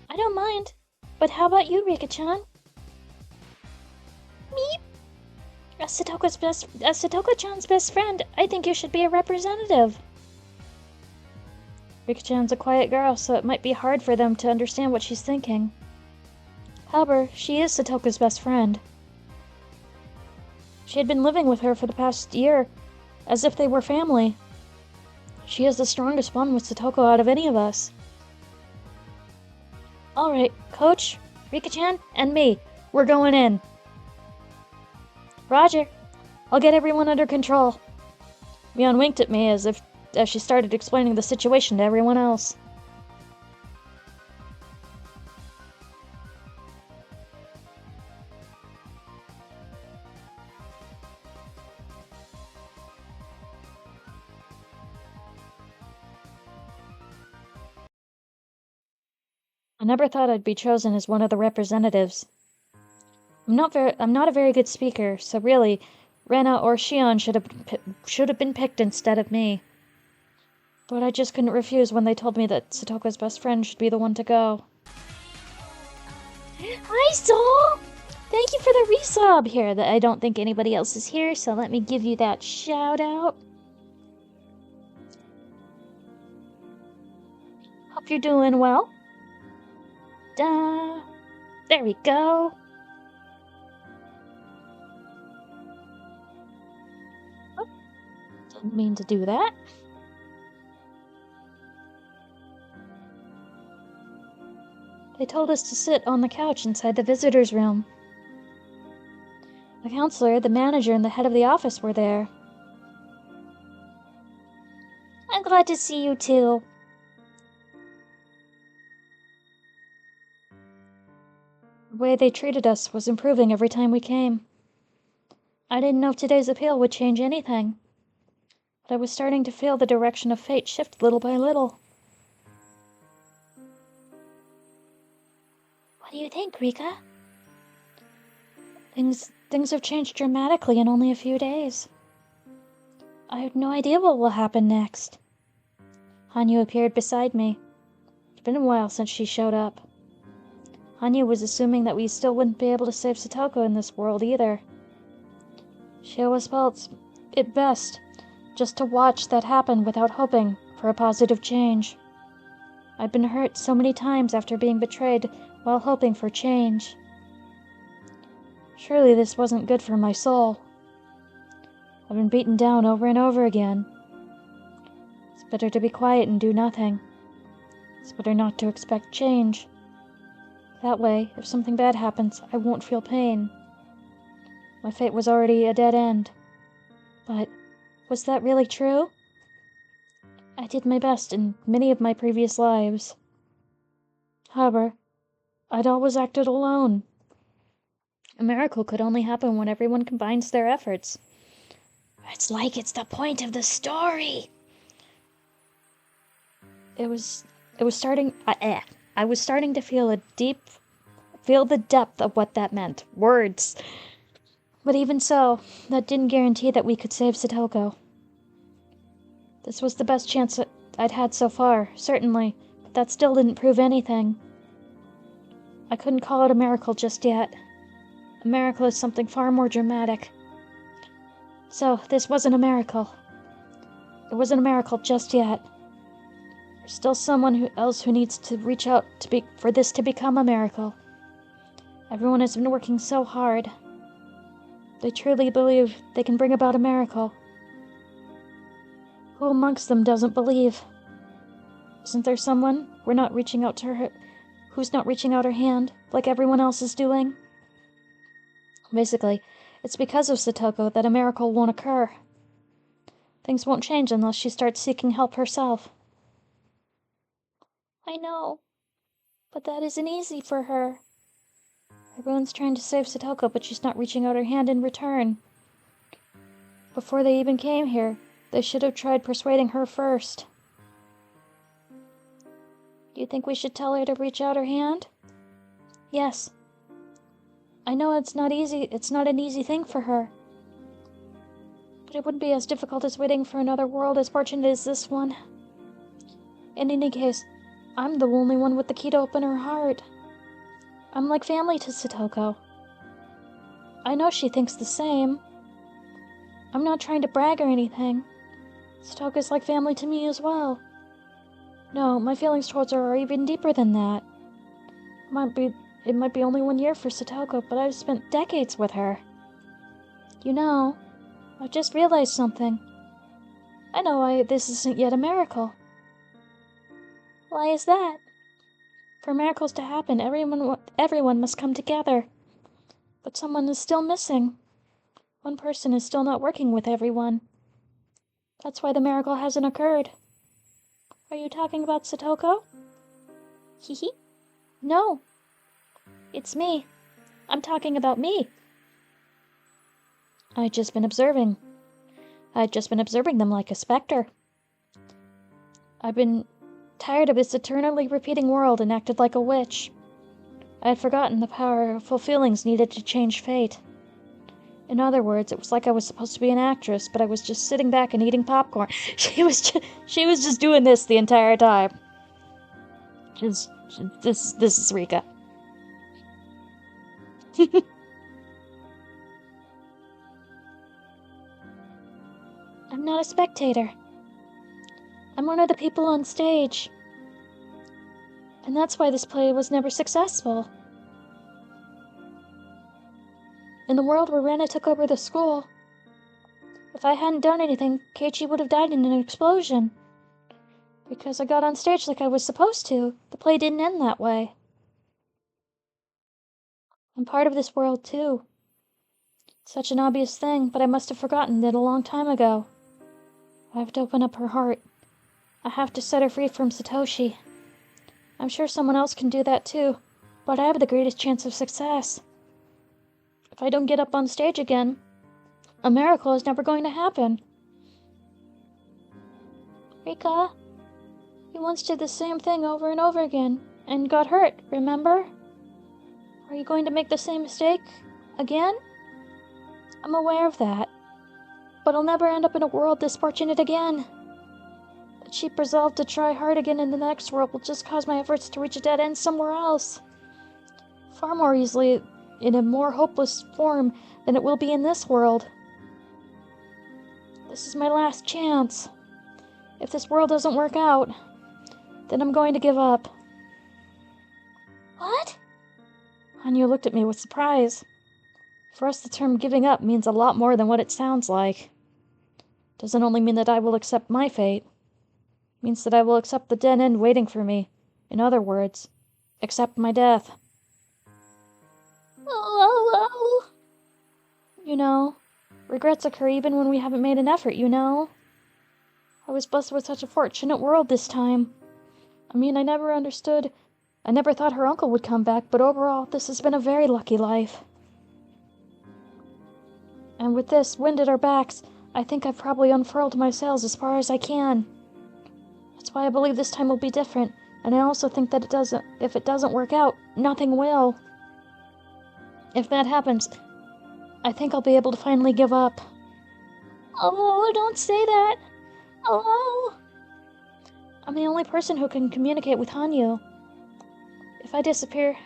I don't mind. But how about you, Rika-chan? Meep. As Satoko-chan's best friend, I think you should be a representative. Rika-chan's a quiet girl, so it might be hard for them to understand what she's thinking. However, she is Satoko's best friend. She had been living with her for the past year, as if they were family. She is the strongest bond with Satoko out of any of us. Alright, Coach, Rika-chan, and me, we're going in. Roger. I'll get everyone under control. Mion winked at me as she started explaining the situation to everyone else. I never thought I'd be chosen as one of the representatives. I'm not a very good speaker, so really, Rena or Shion should have been picked instead of me. But I just couldn't refuse when they told me that Satoko's best friend should be the one to go. Hi, Soul! Thank you for the resub here. I don't think anybody else is here, so let me give you that shout out. Hope you're doing well. Duh. There we go. Oh, didn't mean to do that. They told us to sit on the couch inside the visitor's room. The counselor, the manager, and the head of the office were there. I'm glad to see you too. The way they treated us was improving every time we came. I didn't know if today's appeal would change anything, but I was starting to feel the direction of fate shift little by little. What do you think, Rika? Things have changed dramatically in only a few days. I have no idea what will happen next. Hanyu appeared beside me. It's been a while since she showed up. Hanyu was assuming that we still wouldn't be able to save Satoko in this world either. She always felt it best just to watch that happen without hoping for a positive change. I'd been hurt so many times after being betrayed while hoping for change. Surely this wasn't good for my soul. I've been beaten down over and over again. It's better to be quiet and do nothing. It's better not to expect change. That way, if something bad happens, I won't feel pain. My fate was already a dead end. But was that really true? I did my best in many of my previous lives. However, I'd always acted alone. A miracle could only happen when everyone combines their efforts. It's like it's the point of the story. I was starting to feel the depth of what that meant. Words. But even so, that didn't guarantee that we could save Satoko. This was the best chance I'd had so far, certainly, but that still didn't prove anything. I couldn't call it a miracle just yet. A miracle is something far more dramatic. So, this wasn't a miracle. It wasn't a miracle just yet. There's still someone else who needs to reach out for this to become a miracle. Everyone has been working so hard. They truly believe they can bring about a miracle. Who amongst them doesn't believe? Isn't there someone who's not reaching out her hand like everyone else is doing? Basically, it's because of Satoko that a miracle won't occur. Things won't change unless she starts seeking help herself. I know, but that isn't easy for her. Everyone's trying to save Satoko, but she's not reaching out her hand in return. Before they even came here, they should have tried persuading her first. Do you think we should tell her to reach out her hand? Yes. I know it's not an easy thing for her. But it wouldn't be as difficult as waiting for another world as fortunate as this one. In any case, I'm the only one with the key to open her heart. I'm like family to Satoko. I know she thinks the same. I'm not trying to brag or anything. Satoko's like family to me as well. No, my feelings towards her are even deeper than that. It might be only 1 year for Satoko, but I've spent decades with her. You know, I've just realized something. I know this isn't yet a miracle. Why is that? For miracles to happen, everyone must come together. But someone is still missing. One person is still not working with everyone. That's why the miracle hasn't occurred. Are you talking about Satoko? Hehe. No. It's me. I'm talking about me. I'd just been observing them like a specter. I've been tired of this eternally repeating world and acted like a witch. I had forgotten the powerful feelings needed to change fate. In other words, it was like I was supposed to be an actress, but I was just sitting back and eating popcorn. She was just doing this the entire time. This is Rika. I'm not a spectator. I'm one of the people on stage. And that's why this play was never successful. In the world where Rena took over the school, if I hadn't done anything, Keiichi would have died in an explosion. Because I got on stage like I was supposed to, the play didn't end that way. I'm part of this world too. Such an obvious thing, but I must have forgotten it a long time ago. I have to open up her heart. I have to set her free from Satoshi. I'm sure someone else can do that too, but I have the greatest chance of success. If I don't get up on stage again, a miracle is never going to happen. Rika, you once did the same thing over and over again, and got hurt, remember? Are you going to make the same mistake again? I'm aware of that, but I'll never end up in a world this fortunate again. A cheap resolve to try hard again in the next world will just cause my efforts to reach a dead end somewhere else. Far more easily, in a more hopeless form than it will be in this world. This is my last chance. If this world doesn't work out, then I'm going to give up. What? Hanyu looked at me with surprise. For us, the term giving up means a lot more than what it sounds like. Doesn't only mean that I will accept my fate. It means that I will accept the dead end waiting for me. In other words, accept my death. Oh. You know, regrets occur even when we haven't made an effort, you know? I was blessed with such a fortunate world this time. I mean, I never thought her uncle would come back, but overall, this has been a very lucky life. And with this wind at our backs, I think I've probably unfurled my sails as far as I can. That's why I believe this time will be different, and I also think that if it doesn't work out, nothing will. If that happens, I think I'll be able to finally give up. Oh, don't say that. Oh. I'm the only person who can communicate with Hanyu. If I disappear,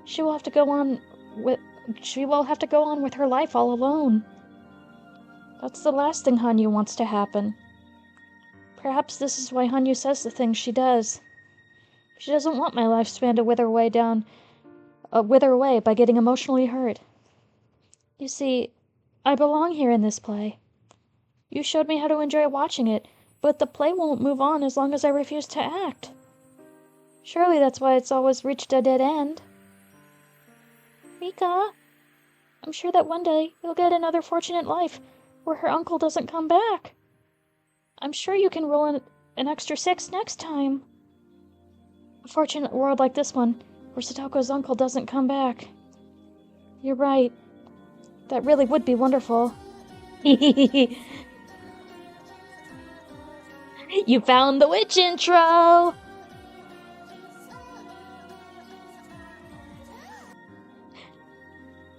she will have to go on with her life all alone. That's the last thing Hanyu wants to happen. Perhaps this is why Hanyu says the things she does. She doesn't want my lifespan to wither away by getting emotionally hurt. You see, I belong here in this play. You showed me how to enjoy watching it, but the play won't move on as long as I refuse to act. Surely that's why it's always reached a dead end. Rika, I'm sure that one day you'll get another fortunate life where her uncle doesn't come back. I'm sure you can roll an extra 6 next time. A fortunate world like this one, where Satoko's uncle doesn't come back. You're right. That really would be wonderful. You found the witch intro!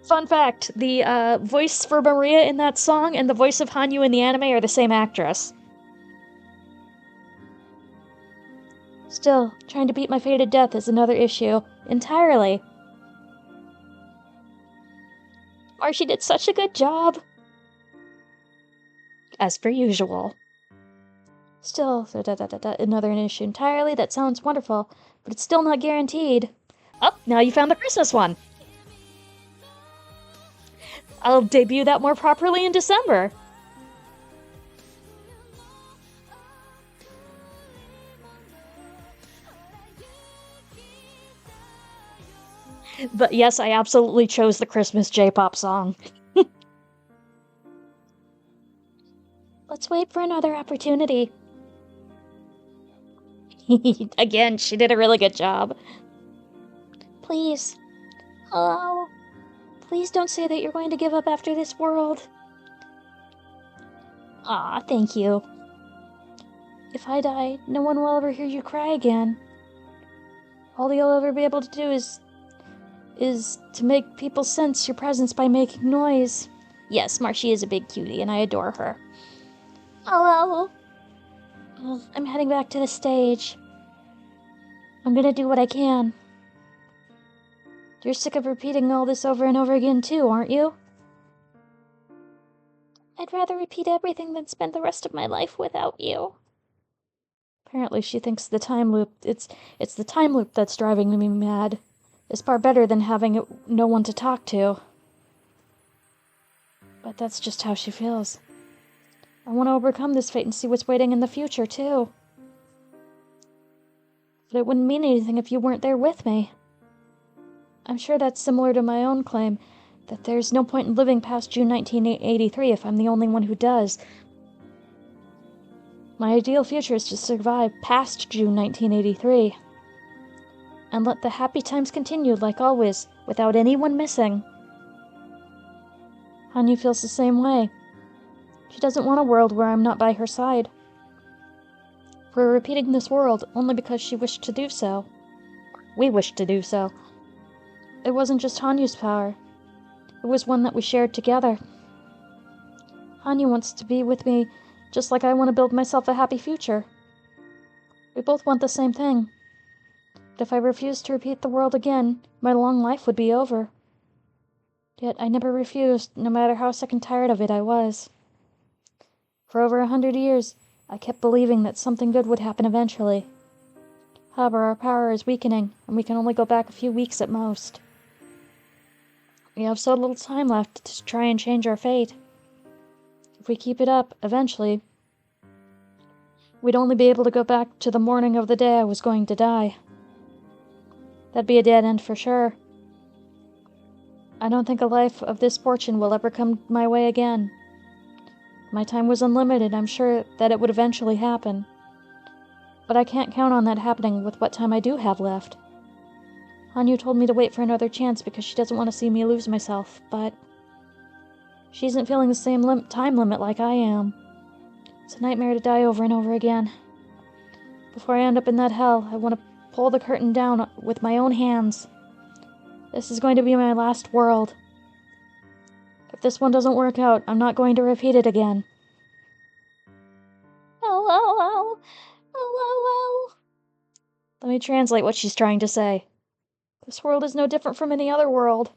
Fun fact, the voice for Maria in that song and the voice of Hanyu in the anime are the same actress. Still, trying to beat my fated death is another issue, entirely. Marcy did such a good job. As per usual. Still, another issue entirely. That sounds wonderful, but it's still not guaranteed. Oh, now you found the Christmas one. I'll debut that more properly in December. But yes, I absolutely chose the Christmas J-pop song. Let's wait for another opportunity. Again, she did a really good job. Please. Hello? Please don't say that you're going to give up after this world. Aw, thank you. If I die, no one will ever hear you cry again. All you'll ever be able to do is to make people sense your presence by making noise. Yes, Marcy is a big cutie, and I adore her. Hello. Well, I'm heading back to the stage. I'm gonna do what I can. You're sick of repeating all this over and over again too, aren't you? I'd rather repeat everything than spend the rest of my life without you. Apparently she thinks the time loop, it's the time loop that's driving me mad. It's far better than having no one to talk to. But that's just how she feels. I want to overcome this fate and see what's waiting in the future, too. But it wouldn't mean anything if you weren't there with me. I'm sure that's similar to my own claim, that there's no point in living past June 1983 if I'm the only one who does. My ideal future is to survive past June 1983. And let the happy times continue like always, without anyone missing. Hanyu feels the same way. She doesn't want a world where I'm not by her side. We're repeating this world only because she wished to do so. We wished to do so. It wasn't just Hanyu's power. It was one that we shared together. Hanyu wants to be with me just like I want to build myself a happy future. We both want the same thing. But if I refused to repeat the world again, my long life would be over. Yet I never refused, no matter how sick and tired of it I was. For over 100 years, I kept believing that something good would happen eventually. However, our power is weakening, and we can only go back a few weeks at most. We have so little time left to try and change our fate. If we keep it up, eventually, we'd only be able to go back to the morning of the day I was going to die. That'd be a dead end for sure. I don't think a life of this fortune will ever come my way again. My time was unlimited, I'm sure that it would eventually happen. But I can't count on that happening with what time I do have left. Hanyu told me to wait for another chance because she doesn't want to see me lose myself, but she isn't feeling the same time limit like I am. It's a nightmare to die over and over again. Before I end up in that hell, I want to pull the curtain down with my own hands. This is going to be my last world. If this one doesn't work out, I'm not going to repeat it again. LOL. LOL. Let me translate what she's trying to say. This world is no different from any other world.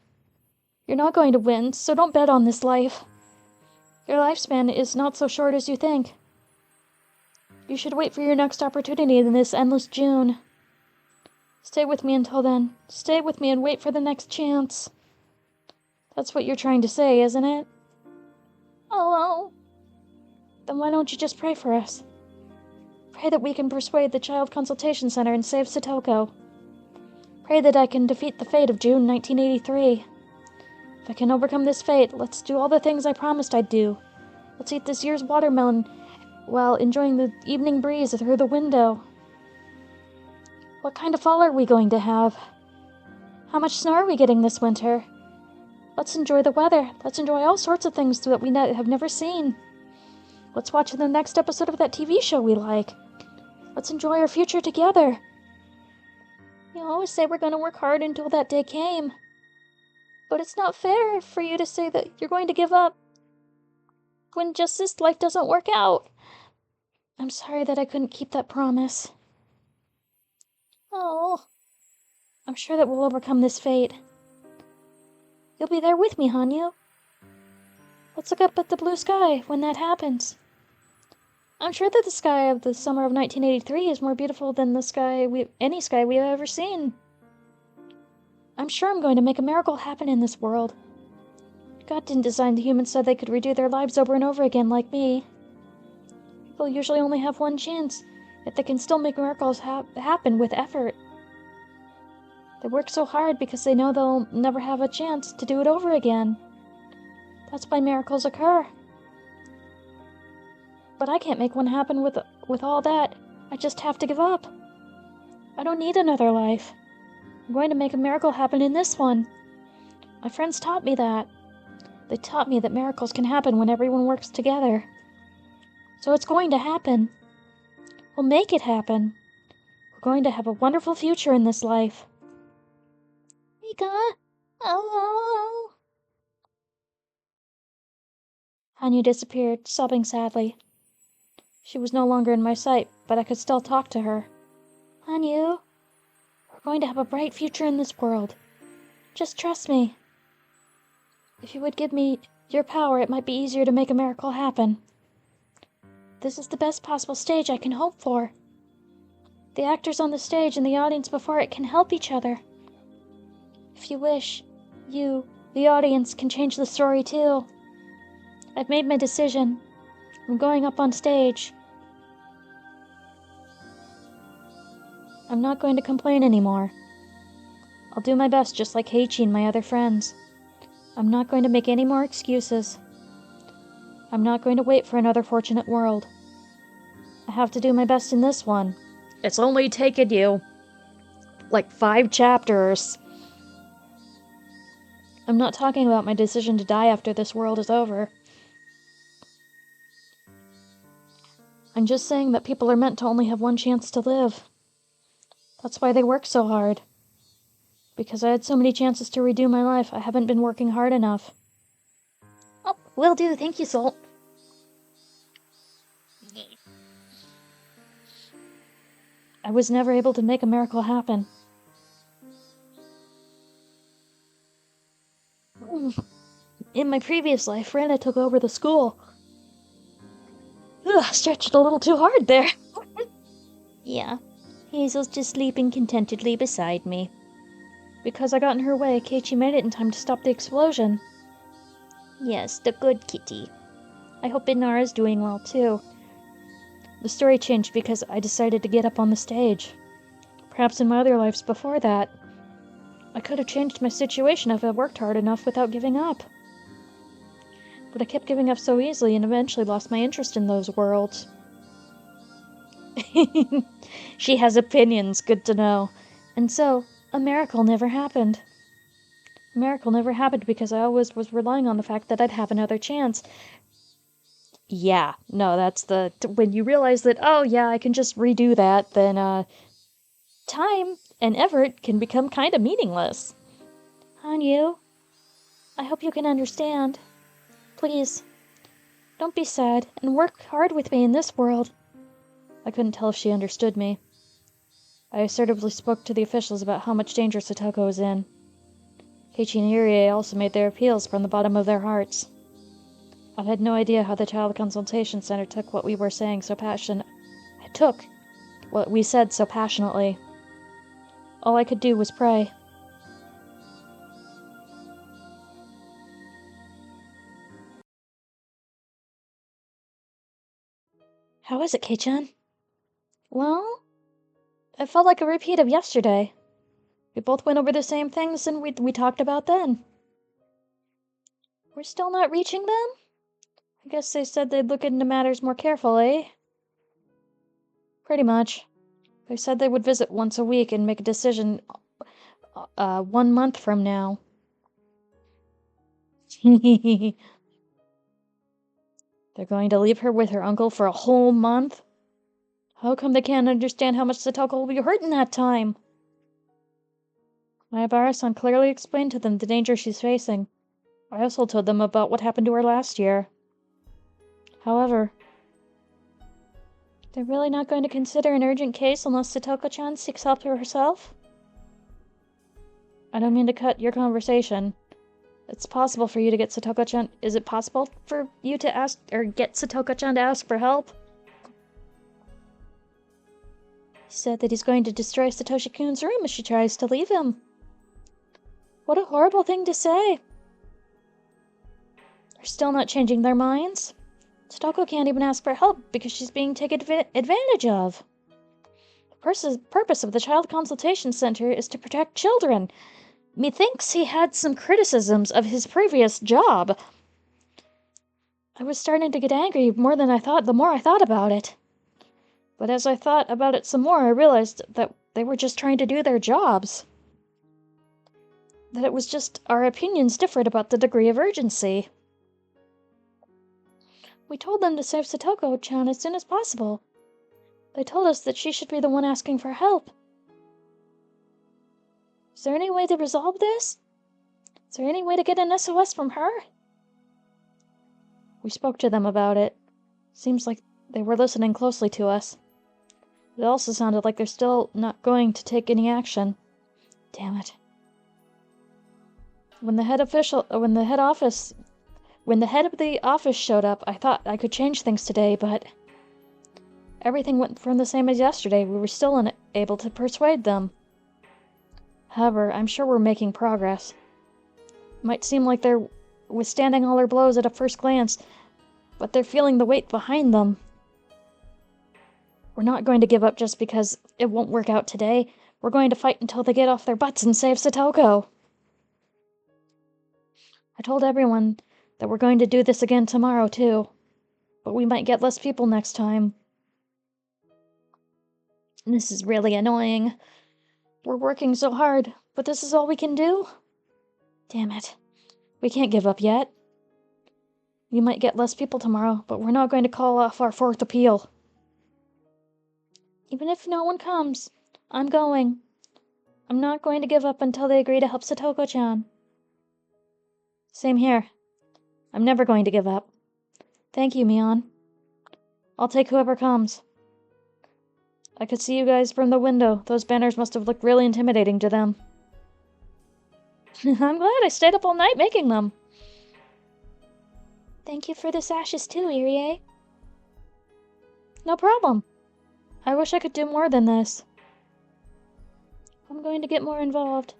You're not going to win, so don't bet on this life. Your lifespan is not so short as you think. You should wait for your next opportunity in this endless June. Stay with me until then. Stay with me and wait for the next chance. That's what you're trying to say, isn't it? Hello. Then why don't you just pray for us? Pray that we can persuade the Child Consultation Center and save Satoko. Pray that I can defeat the fate of June 1983. If I can overcome this fate, let's do all the things I promised I'd do. Let's eat this year's watermelon while enjoying the evening breeze through the window. What kind of fall are we going to have? How much snow are we getting this winter? Let's enjoy the weather. Let's enjoy all sorts of things that we have never seen. Let's watch the next episode of that TV show we like. Let's enjoy our future together. You always say we're going to work hard until that day came. But it's not fair for you to say that you're going to give up when just this life doesn't work out. I'm sorry that I couldn't keep that promise. Oh, I'm sure that we'll overcome this fate. You'll be there with me, Hanyu. Let's look up at the blue sky when that happens. I'm sure that the sky of the summer of 1983 is more beautiful than any sky we've ever seen. I'm sure I'm going to make a miracle happen in this world. God didn't design the humans so they could redo their lives over and over again like me. People usually only have one chance, yet they can still make miracles happen with effort. They work so hard because they know they'll never have a chance to do it over again. That's why miracles occur. But I can't make one happen with all that. I just have to give up. I don't need another life. I'm going to make a miracle happen in this one. My friends taught me that. They taught me that miracles can happen when everyone works together. So it's going to happen. We'll make it happen. We're going to have a wonderful future in this life. Mika! Oh! Hanyu disappeared, sobbing sadly. She was no longer in my sight, but I could still talk to her. Hanyu, we're going to have a bright future in this world. Just trust me. If you would give me your power, it might be easier to make a miracle happen. This is the best possible stage I can hope for. The actors on the stage and the audience before it can help each other. If you wish, you, the audience, can change the story too. I've made my decision. I'm going up on stage. I'm not going to complain anymore. I'll do my best just like Heiichi and my other friends. I'm not going to make any more excuses. I'm not going to wait for another fortunate world. I have to do my best in this one. It's only taken you like 5 chapters. I'm not talking about my decision to die after this world is over. I'm just saying that people are meant to only have one chance to live. That's why they work so hard. Because I had so many chances to redo my life, I haven't been working hard enough. Oh, will do, thank you, Salt. I was never able to make a miracle happen. In my previous life, Rana took over the school. Ugh, stretched a little too hard there. Yeah, Hazel's just sleeping contentedly beside me. Because I got in her way, Keiichi made it in time to stop the explosion. Yes, the good kitty. I hope Inara's doing well too. The story changed because I decided to get up on the stage. Perhaps in my other lives before that. I could have changed my situation if I worked hard enough without giving up. But I kept giving up so easily and eventually lost my interest in those worlds. She has opinions, good to know. And so, a miracle never happened. A miracle never happened because I always was relying on the fact that I'd have another chance. Yeah, no, that's when you realize that, oh yeah, I can just redo that, then, time and effort can become kind of meaningless. Hanyu, I hope you can understand. Please, don't be sad and work hard with me in this world. I couldn't tell if she understood me. I assertively spoke to the officials about how much danger Satoko was in. Keiichi and Irie also made their appeals from the bottom of their hearts. I had no idea how the Child Consultation Center took what we were saying so took what we said so passionately. All I could do was pray. How is it, Kei-chan? Well, it felt like a repeat of yesterday. We both went over the same things and we talked about then. We're still not reaching them? I guess they said they'd look into matters more carefully. Pretty much. They said they would visit once a week and make a decision 1 month from now. They're going to leave her with her uncle for a whole month? How come they can't understand how much Satoko will be hurt in that time? Mayabara-san clearly explained to them the danger she's facing. I also told them about what happened to her last year. However, they're really not going to consider an urgent case unless Satoko-chan seeks help for herself? I don't mean to cut your conversation. It's possible for you to get Satoko-chan. Is it possible for you to ask or get Satoko-chan to ask for help? He said that he's going to destroy Satoshi-kun's room if she tries to leave him. What a horrible thing to say. They're still not changing their minds. Satoko can't even ask for help because she's being taken advantage of. The purpose of the Child Consultation Center is to protect children. Methinks he had some criticisms of his previous job. I was starting to get angry more than I thought the more I thought about it. But as I thought about it some more, I realized that they were just trying to do their jobs. That it was just our opinions differed about the degree of urgency. We told them to save Satoko-chan as soon as possible. They told us that she should be the one asking for help. Is there any way to resolve this? Is there any way to get an SOS from her? We spoke to them about it. Seems like they were listening closely to us. It also sounded like they're still not going to take any action. Damn it. When the head of the office showed up, I thought I could change things today, but everything went from the same as yesterday. We were still unable to persuade them. However, I'm sure we're making progress. It might seem like they're withstanding all our blows at a first glance, but they're feeling the weight behind them. We're not going to give up just because it won't work out today. We're going to fight until they get off their butts and save Satoko. I told everyone that we're going to do this again tomorrow, too. But we might get less people next time. This is really annoying. We're working so hard, but this is all we can do? Damn it. We can't give up yet. We might get less people tomorrow, but we're not going to call off our fourth appeal. Even if no one comes, I'm going. I'm not going to give up until they agree to help Satoko-chan. Same here. I'm never going to give up. Thank you, Mion. I'll take whoever comes. I could see you guys from the window. Those banners must have looked really intimidating to them. I'm glad I stayed up all night making them. Thank you for the sashes too, Irie. No problem. I wish I could do more than this. I'm going to get more involved.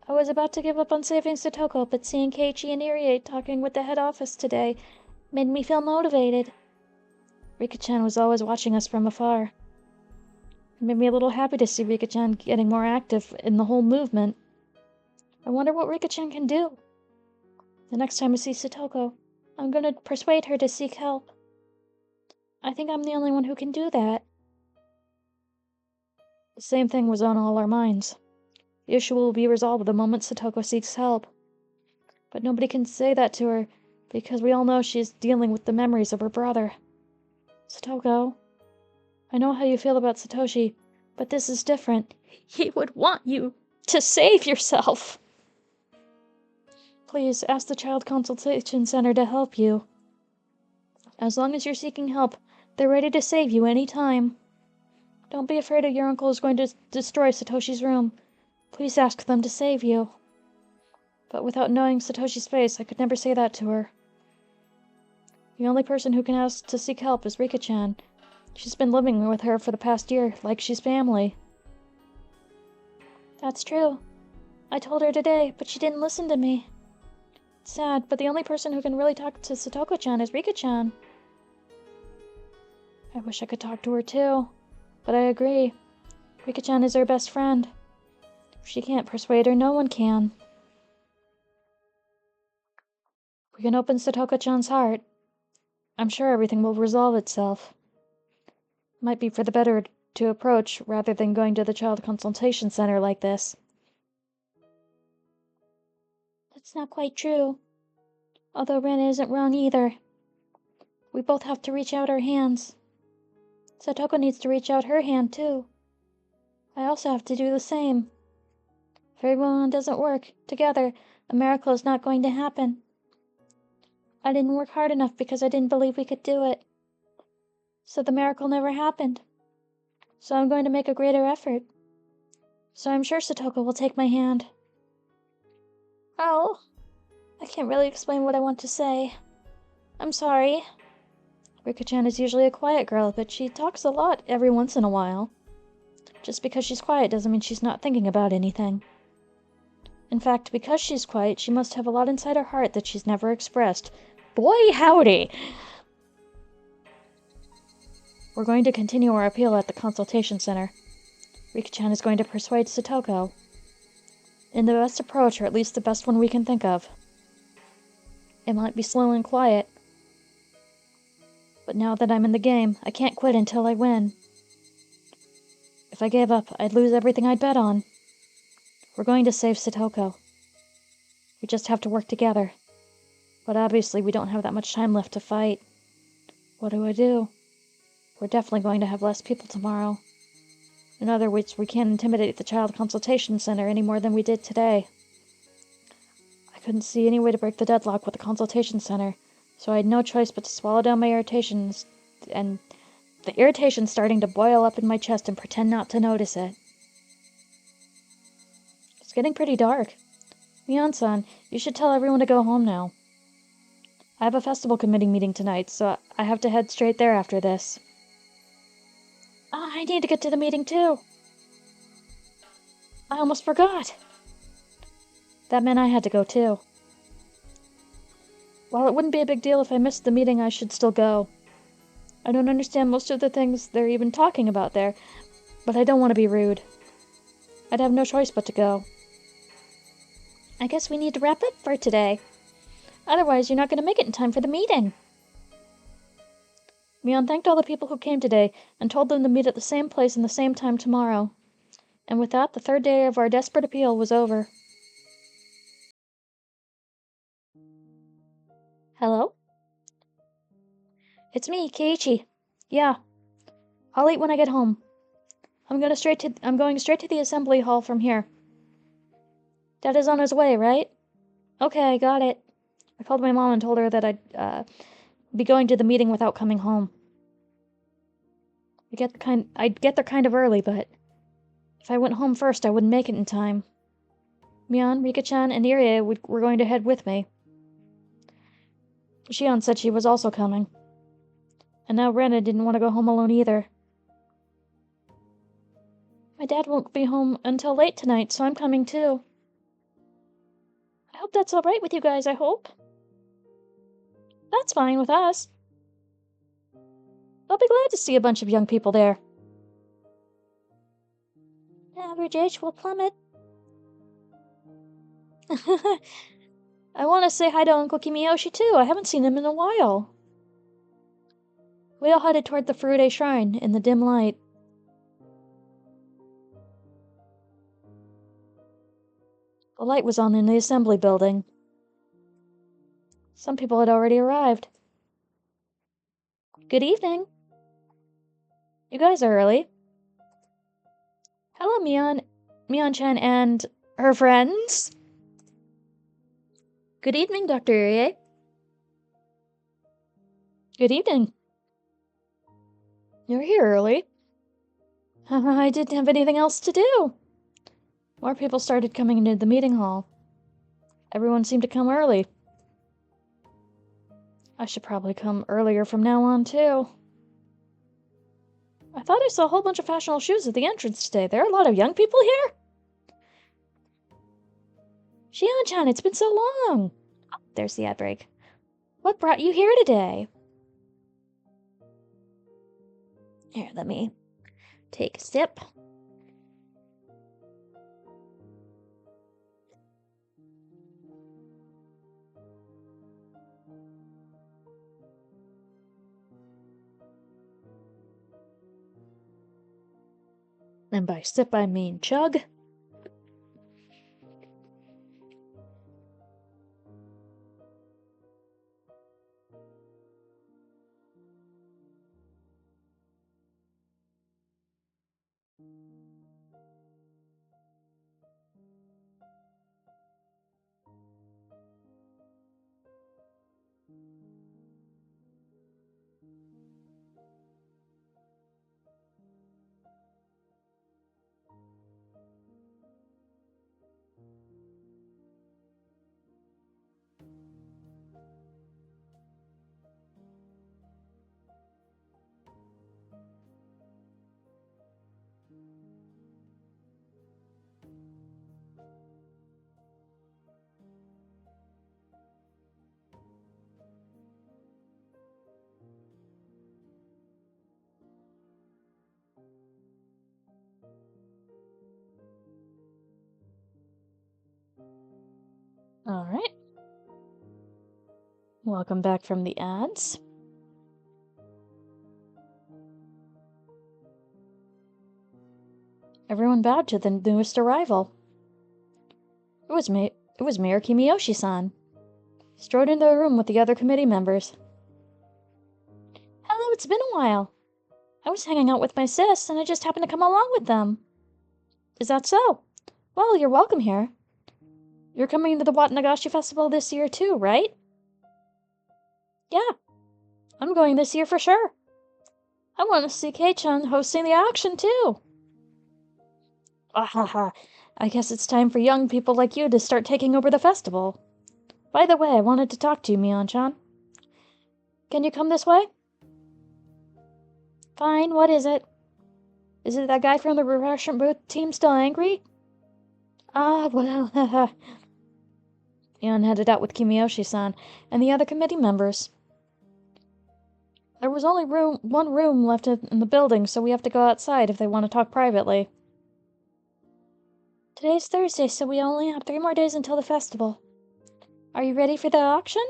I was about to give up on saving Satoko, but seeing Keiichi and Irie talking with the head office today made me feel motivated. Rika-chan was always watching us from afar. It made me a little happy to see Rika-chan getting more active in the whole movement. I wonder what Rika-chan can do. The next time I see Satoko, I'm going to persuade her to seek help. I think I'm the only one who can do that. The same thing was on all our minds. The issue will be resolved the moment Satoko seeks help. But nobody can say that to her, because we all know she is dealing with the memories of her brother. Satoko, I know how you feel about Satoshi, but this is different. He would want you to save yourself. Please ask the Child Consultation Center to help you. As long as you're seeking help, they're ready to save you any time. Don't be afraid your uncle is going to destroy Satoshi's room. Please ask them to save you. But without knowing Satoshi's face, I could never say that to her. The only person who can ask to seek help is Rika-chan. She's been living with her for the past year, like she's family. That's true. I told her today, but she didn't listen to me. It's sad, but the only person who can really talk to Satoko-chan is Rika-chan. I wish I could talk to her too, but I agree. Rika-chan is her best friend. If she can't persuade her, no one can. We can open Satoko-chan's heart. I'm sure everything will resolve itself. Might be for the better to approach rather than going to the Child Consultation Center like this. That's not quite true. Although Ren isn't wrong either. We both have to reach out our hands. Satoko needs to reach out her hand too. I also have to do the same. If everyone doesn't work together, a miracle is not going to happen. I didn't work hard enough because I didn't believe we could do it. So the miracle never happened. So I'm going to make a greater effort. So I'm sure Satoko will take my hand. Oh, I can't really explain what I want to say. I'm sorry. Rika-chan is usually a quiet girl, but she talks a lot every once in a while. Just because she's quiet doesn't mean she's not thinking about anything. In fact, because she's quiet, she must have a lot inside her heart that she's never expressed. Boy, howdy! We're going to continue our appeal at the consultation center. Rika-chan is going to persuade Satoko. In the best approach, or at least the best one we can think of. It might be slow and quiet. But now that I'm in the game, I can't quit until I win. If I gave up, I'd lose everything I'd bet on. We're going to save Satoko. We just have to work together. But obviously we don't have that much time left to fight. What do I do? We're definitely going to have less people tomorrow. In other words, we can't intimidate the Child Consultation Center any more than we did today. I couldn't see any way to break the deadlock with the Consultation Center, so I had no choice but to swallow down my irritations, and the irritation starting to boil up in my chest and pretend not to notice it. It's getting pretty dark. Mion-san, you should tell everyone to go home now. I have a festival committee meeting tonight, so I have to head straight there after this. I need to get to the meeting too. I almost forgot. That meant I had to go too. While it wouldn't be a big deal if I missed the meeting, I should still go. I don't understand most of the things they're even talking about there, but I don't want to be rude. I'd have no choice but to go. I guess we need to wrap up for today. Otherwise, you're not going to make it in time for the meeting. Mion thanked all the people who came today and told them to meet at the same place and the same time tomorrow. And with that, the third day of our desperate appeal was over. Hello? It's me, Keiichi. Yeah. I'll eat when I get home. I'm going straight to the assembly hall from here. Dad is on his way, right? Okay, got it. I called my mom and told her that I'd be going to the meeting without coming home. I'd get there kind of early, but if I went home first, I wouldn't make it in time. Mion, Rika-chan, and Irie were going to head with me. Shion said she was also coming. And now Rena didn't want to go home alone either. My dad won't be home until late tonight, so I'm coming too. I hope that's alright with you guys, I hope. That's fine with us. I'll be glad to see a bunch of young people there. Average age will plummet. I want to say hi to Uncle Kimiyoshi too. I haven't seen him in a while. We all headed toward the Furude Shrine in the dim light. The light was on in the assembly building. Some people had already arrived. Good evening. You guys are early. Hello, Mion-chan and her friends. Good evening, Dr. Irie. Good evening. You're here early. I didn't have anything else to do. More people started coming into the meeting hall. Everyone seemed to come early. I should probably come earlier from now on, too. I thought I saw a whole bunch of fashionable shoes at the entrance today. There are a lot of young people here? Shion-chan, it's been so long! Oh, there's the ad break. What brought you here today? Here, let me take a sip. And by sip, I mean chug. Alright. Welcome back from the ads. Everyone bowed to the newest arrival. It was Mayor Kimiyoshi-san. He strode into the room with the other committee members. Hello, it's been a while. I was hanging out with my sis, and I just happened to come along with them. Is that so? Well, you're welcome here. You're coming to the Watanagashi Festival this year too, right? Yeah, I'm going this year for sure. I want to see Kei-chan hosting the auction too. Ahaha, I guess it's time for young people like you to start taking over the festival. By the way, I wanted to talk to you, Mion-chan. Can you come this way? Fine, what is it? Is it that guy from the refreshment booth team still angry? Ah, well, haha. Mion headed out with Kimiyoshi-san and the other committee members. There was only one room left in the building, so we have to go outside if they want to talk privately. Today's Thursday, so we only have 3 more days until the festival. Are you ready for the auction?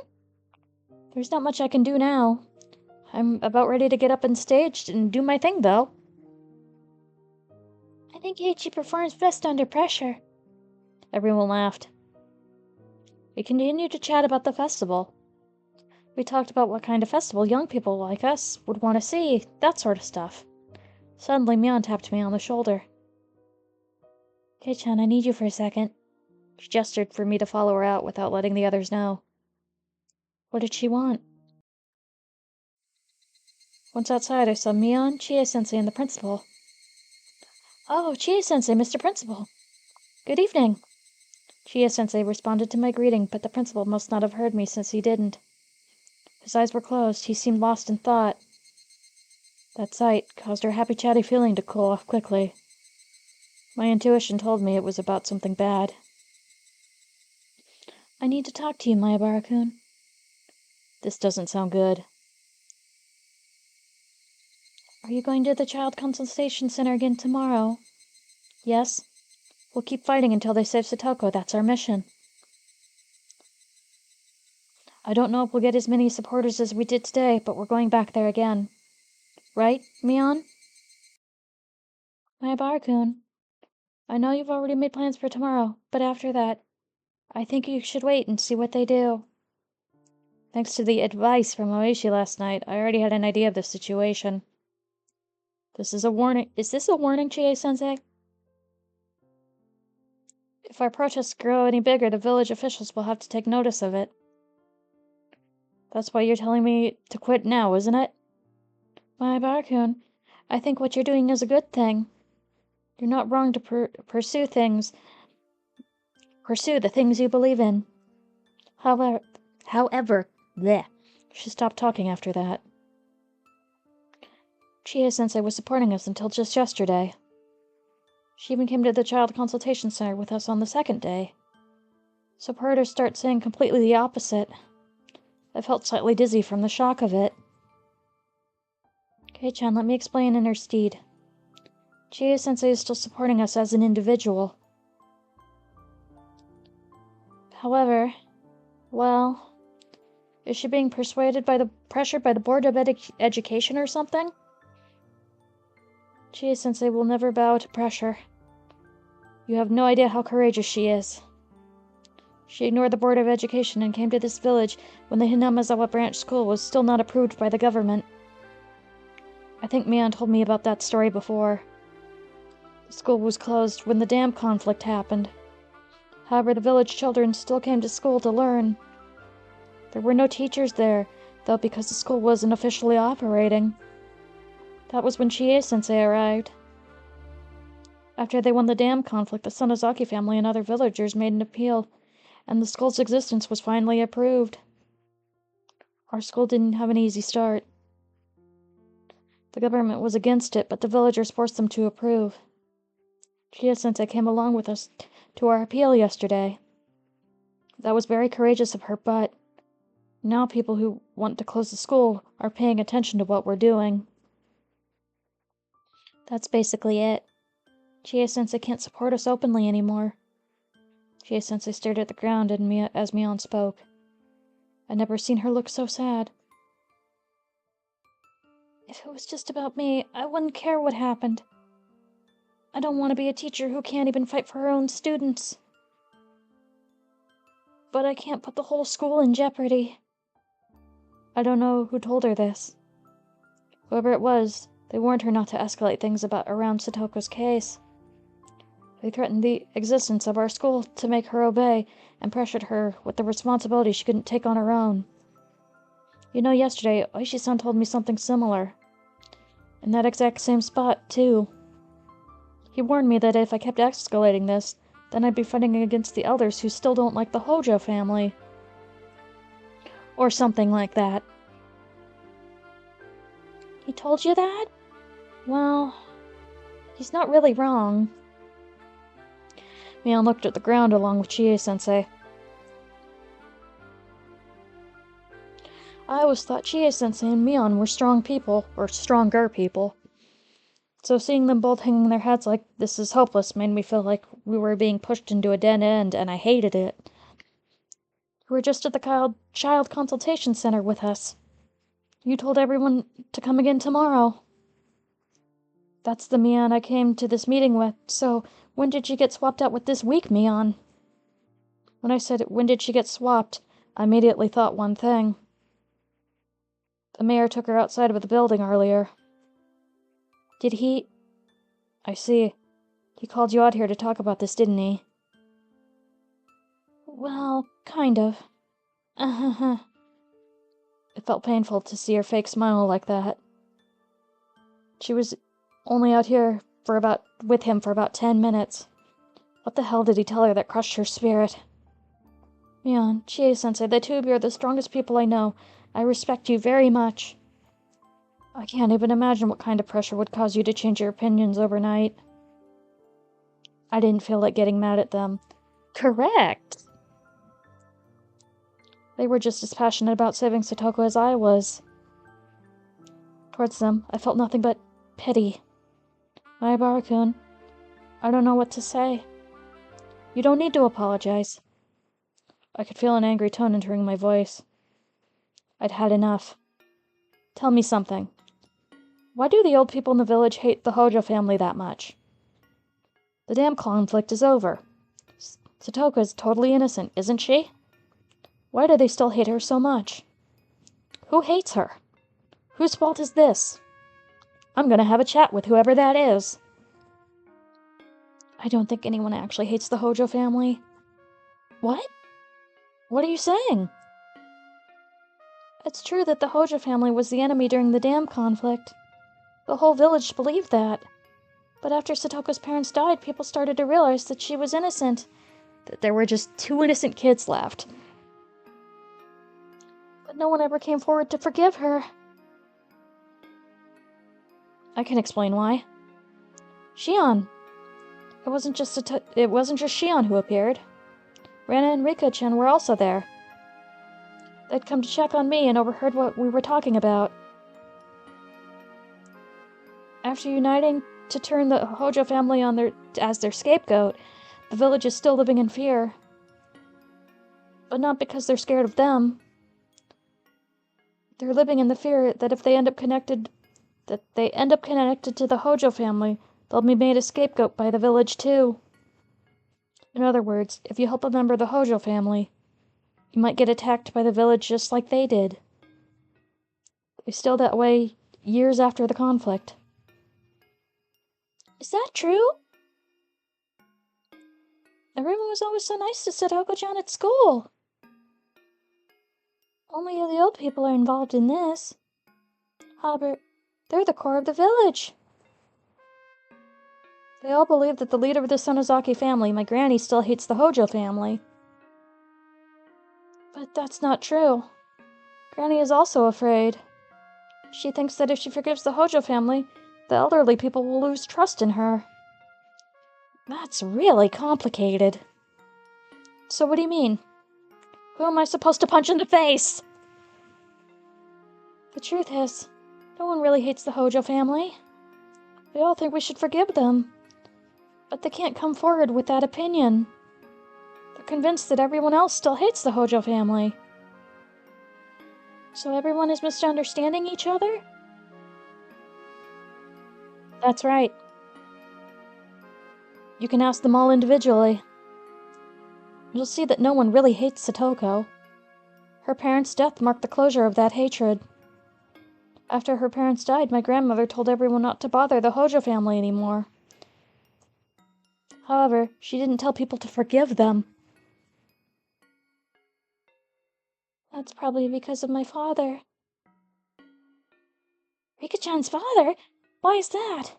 There's not much I can do now. I'm about ready to get up on stage and do my thing, though. I think Ichi performs best under pressure. Everyone laughed. We continued to chat about the festival. We talked about what kind of festival young people like us would want to see, that sort of stuff. Suddenly, Mion tapped me on the shoulder. Kei-chan, I need you for a second. She gestured for me to follow her out without letting the others know. What did she want? Once outside, I saw Mion, Chie-sensei, and the principal. Oh, Chie-sensei, Mr. Principal. Good evening. Chie-sensei responded to my greeting, but the principal must not have heard me since he didn't. His eyes were closed. He seemed lost in thought. That sight caused her happy chatty feeling to cool off quickly. My intuition told me it was about something bad. I need to talk to you, Mayabara-kun. This doesn't sound good. Are you going to the Child Consultation Center again tomorrow? Yes. We'll keep fighting until they save Satoko. That's our mission. I don't know if we'll get as many supporters as we did today, but we're going back there again. Right, Mion? Mayabara-kun, I know you've already made plans for tomorrow, but after that, I think you should wait and see what they do. Thanks to the advice from Oishi last night, I already had an idea of the situation. This is a warning. Is this a warning, Chie-sensei? If our protests grow any bigger, the village officials will have to take notice of it. That's why you're telling me to quit now, isn't it? Mayabara-kun, I think what you're doing is a good thing. You're not wrong to pursue the things you believe in. However, bleh. She stopped talking after that. Chie-sensei was supporting us until just yesterday. She even came to the Child Consultation Center with us on the second day. So I've heard her start saying completely the opposite. I felt slightly dizzy from the shock of it. Kei-chan, let me explain in her stead. Chie-sensei is still supporting us as an individual. However, well, is she being pressured by the Board of Education or something? Chie-sensei will never bow to pressure. You have no idea how courageous she is. She ignored the Board of Education and came to this village when the Hinamazawa branch school was still not approved by the government. I think Mion told me about that story before. The school was closed when the dam conflict happened. However, the village children still came to school to learn. There were no teachers there, though, because the school wasn't officially operating. That was when Chie-sensei arrived. After they won the dam conflict, the Sonozaki family and other villagers made an appeal, and the school's existence was finally approved. Our school didn't have an easy start. The government was against it, but the villagers forced them to approve. Chie-sensei came along with us to our appeal yesterday. That was very courageous of her, but now people who want to close the school are paying attention to what we're doing. That's basically it. Chie-sensei can't support us openly anymore. Chie-sensei stared at the ground as Mion spoke. I'd never seen her look so sad. If it was just about me, I wouldn't care what happened. I don't want to be a teacher who can't even fight for her own students. But I can't put the whole school in jeopardy. I don't know who told her this. Whoever it was, they warned her not to escalate things around Satoko's case. They threatened the existence of our school to make her obey, and pressured her with the responsibility she couldn't take on her own. You know, yesterday, Oishi-san told me something similar. In that exact same spot, too. He warned me that if I kept escalating this, then I'd be fighting against the elders who still don't like the Hojo family. Or something like that. He told you that? Well, he's not really wrong. Mion looked at the ground along with Chie-sensei. I always thought Chie-sensei and Mion were strong people, or stronger people. So seeing them both hanging their heads like this is hopeless made me feel like we were being pushed into a dead end, and I hated it. You were just at the child consultation center with us. You told everyone to come again tomorrow. That's the Mion I came to this meeting with, so when did she get swapped out with this weak Mion? When I said, when did she get swapped, I immediately thought one thing. The mayor took her outside of the building earlier. Did he? I see. He called you out here to talk about this, didn't he? Well, kind of. It felt painful to see her fake smile like that. She was only out here with him for about 10 minutes. What the hell did he tell her that crushed her spirit? Mion, Chie-sensei, the two of you are the strongest people I know. I respect you very much. I can't even imagine what kind of pressure would cause you to change your opinions overnight. I didn't feel like getting mad at them. Correct! They were just as passionate about saving Satoko as I was. Towards them, I felt nothing but pity. Maibara-kun, I don't know what to say. You don't need to apologize. I could feel an angry tone entering my voice. I'd had enough. Tell me something. Why do the old people in the village hate the Hojo family that much? The damn conflict is over. Satoko is totally innocent, isn't she? Why do they still hate her so much? Who hates her? Whose fault is this? I'm gonna have a chat with whoever that is. I don't think anyone actually hates the Hojo family. What? What are you saying? It's true that the Hojo family was the enemy during the dam conflict. The whole village believed that. But after Satoko's parents died, people started to realize that she was innocent. That there were just 2 innocent kids left. But no one ever came forward to forgive her. I can explain why. Shion. It wasn't just Shion who appeared. Rana and Rika-chan were also there. They'd come to check on me and overheard what we were talking about. After uniting to turn the Hojo family as their scapegoat, the village is still living in fear. But not because they're scared of them. They're living in the fear that if they end up connected to the Hojo family, they'll be made a scapegoat by the village too. In other words, if you help a member of the Hojo family, you might get attacked by the village just like they did. They're still that way years after the conflict. Is that true? Everyone was always so nice to Satoko-chan at school. Only the old people are involved in this. Albert, they're the core of the village. They all believe that the leader of the Sonozaki family, my granny, still hates the Hojo family. But that's not true. Granny is also afraid. She thinks that if she forgives the Hojo family, the elderly people will lose trust in her. That's really complicated. So what do you mean? Who am I supposed to punch in the face? The truth is, no one really hates the Hojo family. They all think we should forgive them. But they can't come forward with that opinion. They're convinced that everyone else still hates the Hojo family. So everyone is misunderstanding each other? That's right. You can ask them all individually. You'll see that no one really hates Satoko. Her parents' death marked the closure of that hatred. After her parents died, my grandmother told everyone not to bother the Hojo family anymore. However, she didn't tell people to forgive them. That's probably because of my father. Rika-chan's father? Why is that?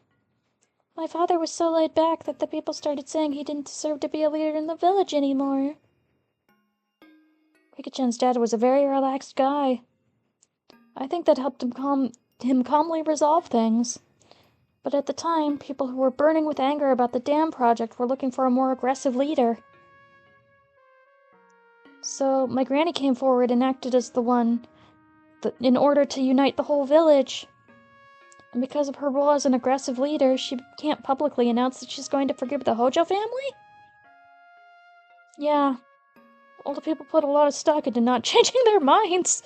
My father was so laid back that the people started saying he didn't deserve to be a leader in the village anymore. Rika-chan's dad was a very relaxed guy. I think that helped him calmly resolve things. But at the time, people who were burning with anger about the dam project were looking for a more aggressive leader. So my granny came forward and acted as the one in order to unite the whole village. And because of her role as an aggressive leader, she can't publicly announce that she's going to forgive the Hojo family? Yeah, older people put a lot of stock into not changing their minds.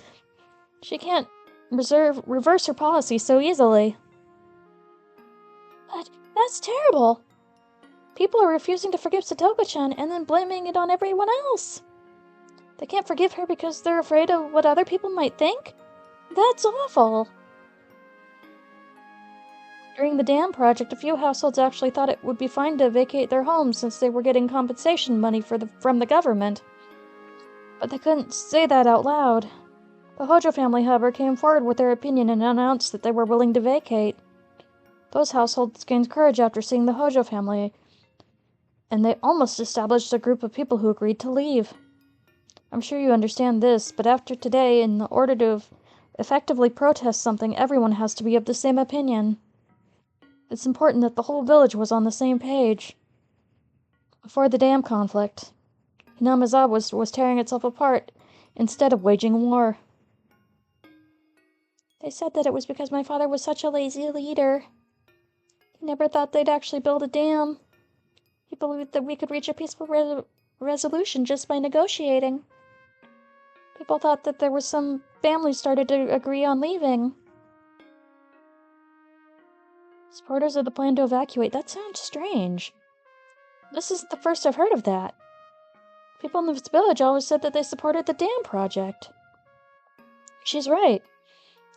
She can't reverse her policy so easily. But that's terrible. People are refusing to forgive Satoko-chan and then blaming it on everyone else. They can't forgive her because they're afraid of what other people might think? That's awful. During the dam project, a few households actually thought it would be fine to vacate their homes since they were getting compensation money from the government. But they couldn't say that out loud. The Hojo family, however, came forward with their opinion and announced that they were willing to vacate. Those households gained courage after seeing the Hojo family, and they almost established a group of people who agreed to leave. I'm sure you understand this, but after today, in order to effectively protest something, everyone has to be of the same opinion. It's important that the whole village was on the same page. Before the dam conflict, Hinamizawa was tearing itself apart instead of waging war. They said that it was because my father was such a lazy leader. He never thought they'd actually build a dam. He believed that we could reach a peaceful resolution just by negotiating. People thought that there was some families started to agree on leaving. Supporters of the plan to evacuate. That sounds strange. This is the first I've heard of that. People in this village always said that they supported the dam project. She's right.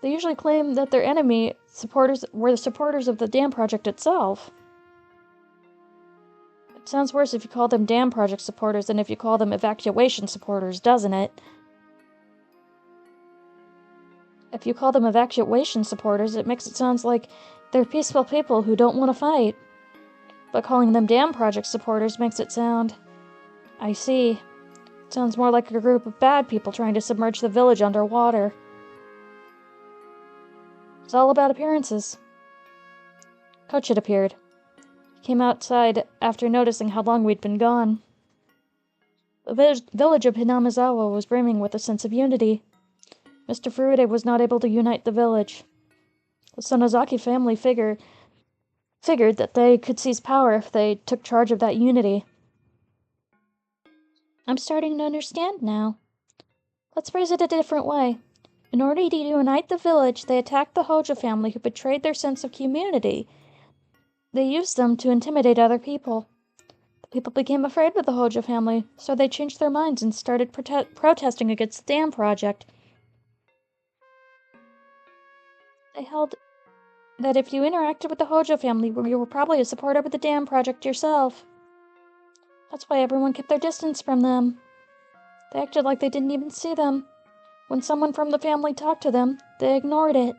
They usually claim that their enemy were the supporters of the dam project itself. It sounds worse if you call them dam project supporters than if you call them evacuation supporters, doesn't it? If you call them evacuation supporters, it makes it sound like they're peaceful people who don't want to fight. But calling them dam project supporters makes it sound... I see. It sounds more like a group of bad people trying to submerge the village underwater. It's all about appearances. Coach had appeared. He came outside after noticing how long we'd been gone. The village of Hinamizawa was brimming with a sense of unity. Mr. Furude was not able to unite the village. The Sonozaki family figured that they could seize power if they took charge of that unity. I'm starting to understand now. Let's phrase it a different way. In order to unite the village, they attacked the Hojo family who betrayed their sense of community. They used them to intimidate other people. The people became afraid of the Hojo family, so they changed their minds and started protesting against the dam project. They held that if you interacted with the Hojo family, you were probably a supporter of the dam project yourself. That's why everyone kept their distance from them. They acted like they didn't even see them. When someone from the family talked to them, they ignored it.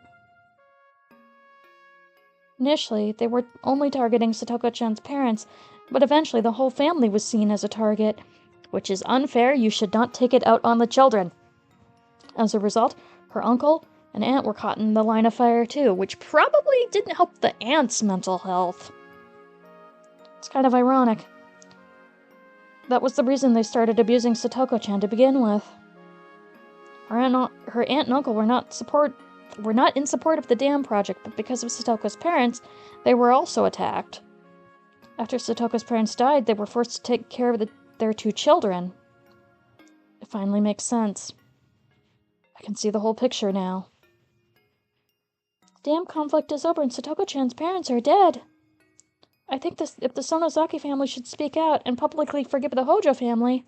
Initially, they were only targeting Satoko-chan's parents, but eventually the whole family was seen as a target, which is unfair. You should not take it out on the children. As a result, her uncle and aunt were caught in the line of fire too, which probably didn't help the aunt's mental health. It's kind of ironic. That was the reason they started abusing Satoko-chan to begin with. Her aunt and uncle were not in support of the dam project, but because of Satoko's parents, they were also attacked. After Satoko's parents died, they were forced to take care of the their two children. It finally makes sense. I can see the whole picture now. Dam conflict is over and Satoko-chan's parents are dead. I think if the Sonozaki family should speak out and publicly forgive the Hojo family.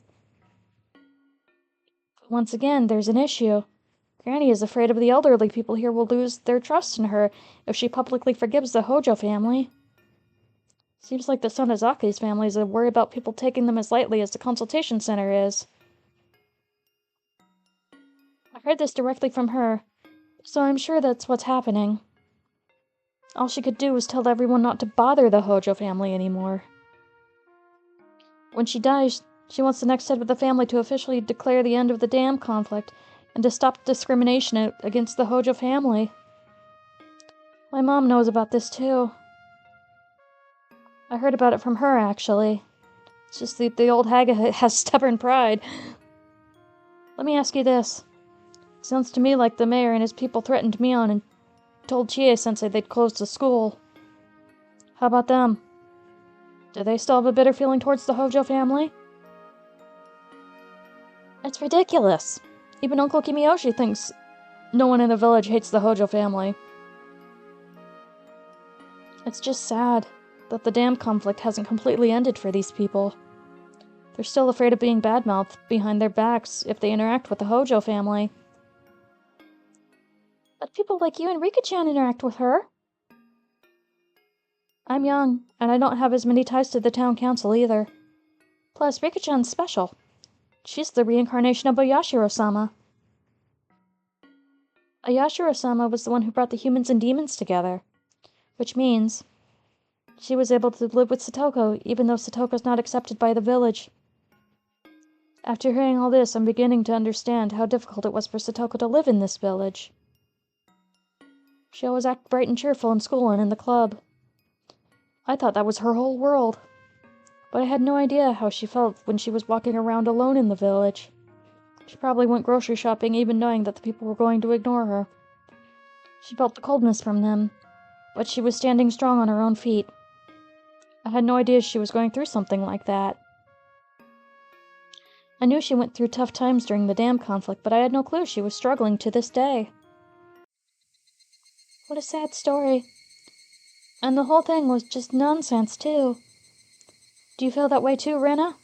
But once again, there's an issue. Granny is afraid of the elderly people here will lose their trust in her if she publicly forgives the Hojo family. Seems like the Sonozaki's families are worried about people taking them as lightly as the consultation center is. I heard this directly from her, so I'm sure that's what's happening. All she could do was tell everyone not to bother the Hojo family anymore. When she dies, she wants the next head of the family to officially declare the end of the dam conflict and to stop discrimination against the Hojo family. My mom knows about this too. I heard about it from her, actually. It's just that the old hag has stubborn pride. Let me ask you this. It sounds to me like the mayor and his people threatened Mion and told Chie-sensei they'd close the school. How about them? Do they still have a bitter feeling towards the Hojo family? It's ridiculous. Even Uncle Kimiyoshi thinks no one in the village hates the Hojo family. It's just sad that the dam conflict hasn't completely ended for these people. They're still afraid of being badmouthed behind their backs if they interact with the Hojo family. But people like you and Rika-chan interact with her. I'm young, and I don't have as many ties to the town council either. Plus, Rika-chan's special. She's the reincarnation of Oyashiro-sama. Oyashiro-sama was the one who brought the humans and demons together, which means she was able to live with Satoko, even though Satoko's not accepted by the village. After hearing all this, I'm beginning to understand how difficult it was for Satoko to live in this village. She always acted bright and cheerful in school and in the club. I thought that was her whole world, but I had no idea how she felt when she was walking around alone in the village. She probably went grocery shopping even knowing that the people were going to ignore her. She felt the coldness from them, but she was standing strong on her own feet. I had no idea she was going through something like that. I knew she went through tough times during the dam conflict, but I had no clue she was struggling to this day. What a sad story. And the whole thing was just nonsense, too. Do you feel that way too, Rena?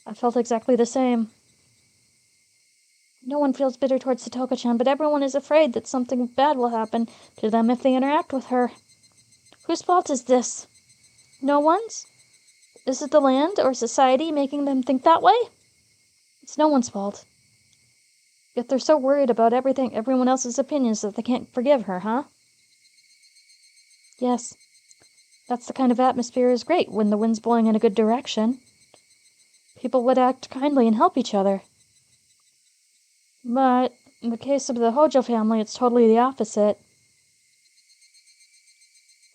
I felt exactly the same. No one feels bitter towards Satoko-chan, but everyone is afraid that something bad will happen to them if they interact with her. Whose fault is this? No one's? Is it the land or society making them think that way? It's no one's fault. Yet they're so worried about everyone else's opinions that they can't forgive her, huh? Yes. That's the kind of atmosphere is great when the wind's blowing in a good direction. People would act kindly and help each other. But in the case of the Hojo family, it's totally the opposite.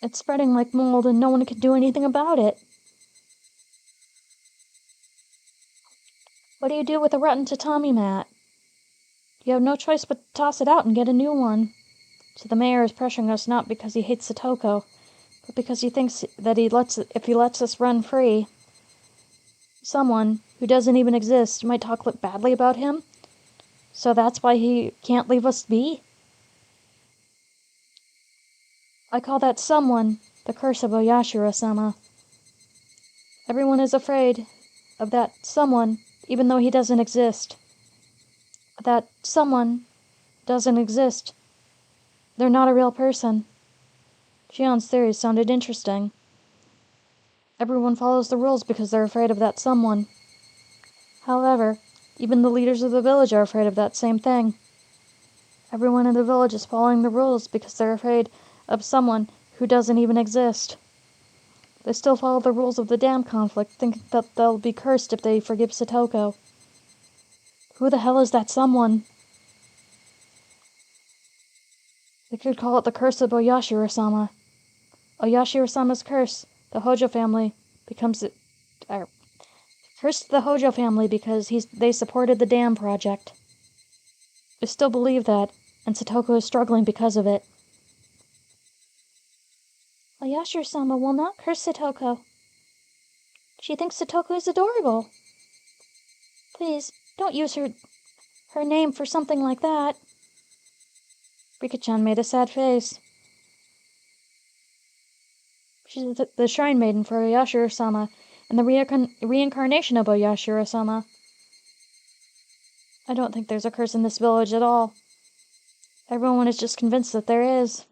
It's spreading like mold and no one can do anything about it. What do you do with a rotten tatami mat? You have no choice but to toss it out and get a new one. So the mayor is pressuring us not because he hates Satoko, but because he thinks that if he lets us run free, someone who doesn't even exist might talk badly about him. So that's why he can't leave us be? I call that someone the curse of Oyashiro-sama. Everyone is afraid of that someone, even though he doesn't exist. That someone doesn't exist. They're not a real person. Shion's theory sounded interesting. Everyone follows the rules because they're afraid of that someone. However, even the leaders of the village are afraid of that same thing. Everyone in the village is following the rules because they're afraid of someone who doesn't even exist. They still follow the rules of the dam conflict, thinking that they'll be cursed if they forgive Satoko. Who the hell is that someone? They could call it the curse of Oyashiro-sama. Oyashiro-sama's curse, the Hojo family, becomes cursed the Hojo family because they supported the dam project. I still believe that, and Satoko is struggling because of it. Oyashiro-sama will not curse Satoko. She thinks Satoko is adorable. Please, don't use her name for something like that. Rika-chan made a sad face. She's the shrine maiden for Yashiro-sama, and the reincarnation of Yashiro-sama. I don't think there's a curse in this village at all. Everyone is just convinced that there is.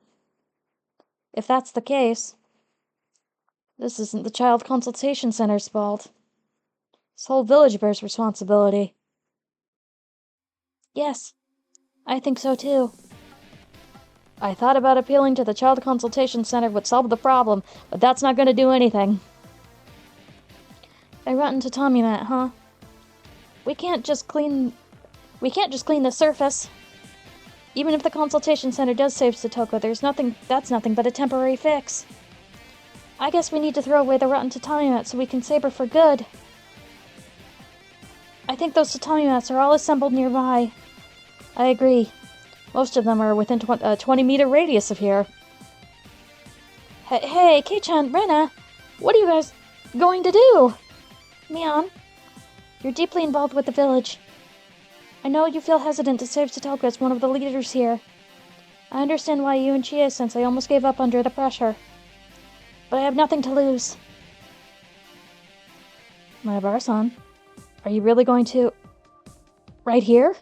If that's the case, this isn't the Child Consultation Center's fault. This whole village bears responsibility. Yes, I think so too. I thought about appealing to the Child Consultation Center would solve the problem, but that's not going to do anything. A rotten tatami mat, huh? We can't just clean the surface. Even if the consultation center does save Satoko, that's nothing but a temporary fix. I guess we need to throw away the rotten tatami mat so we can save her for good. I think those tatami mats are all assembled nearby. I agree. Most of them are within a 20-meter radius of here. Hey, Kei-chan, Rena, what are you guys going to do? Mion, you're deeply involved with the village. I know you feel hesitant to save Satoko as one of the leaders here. I understand why you and Chie-sensei almost gave up under the pressure. But I have nothing to lose. Maebara-san, are you really going to... right here?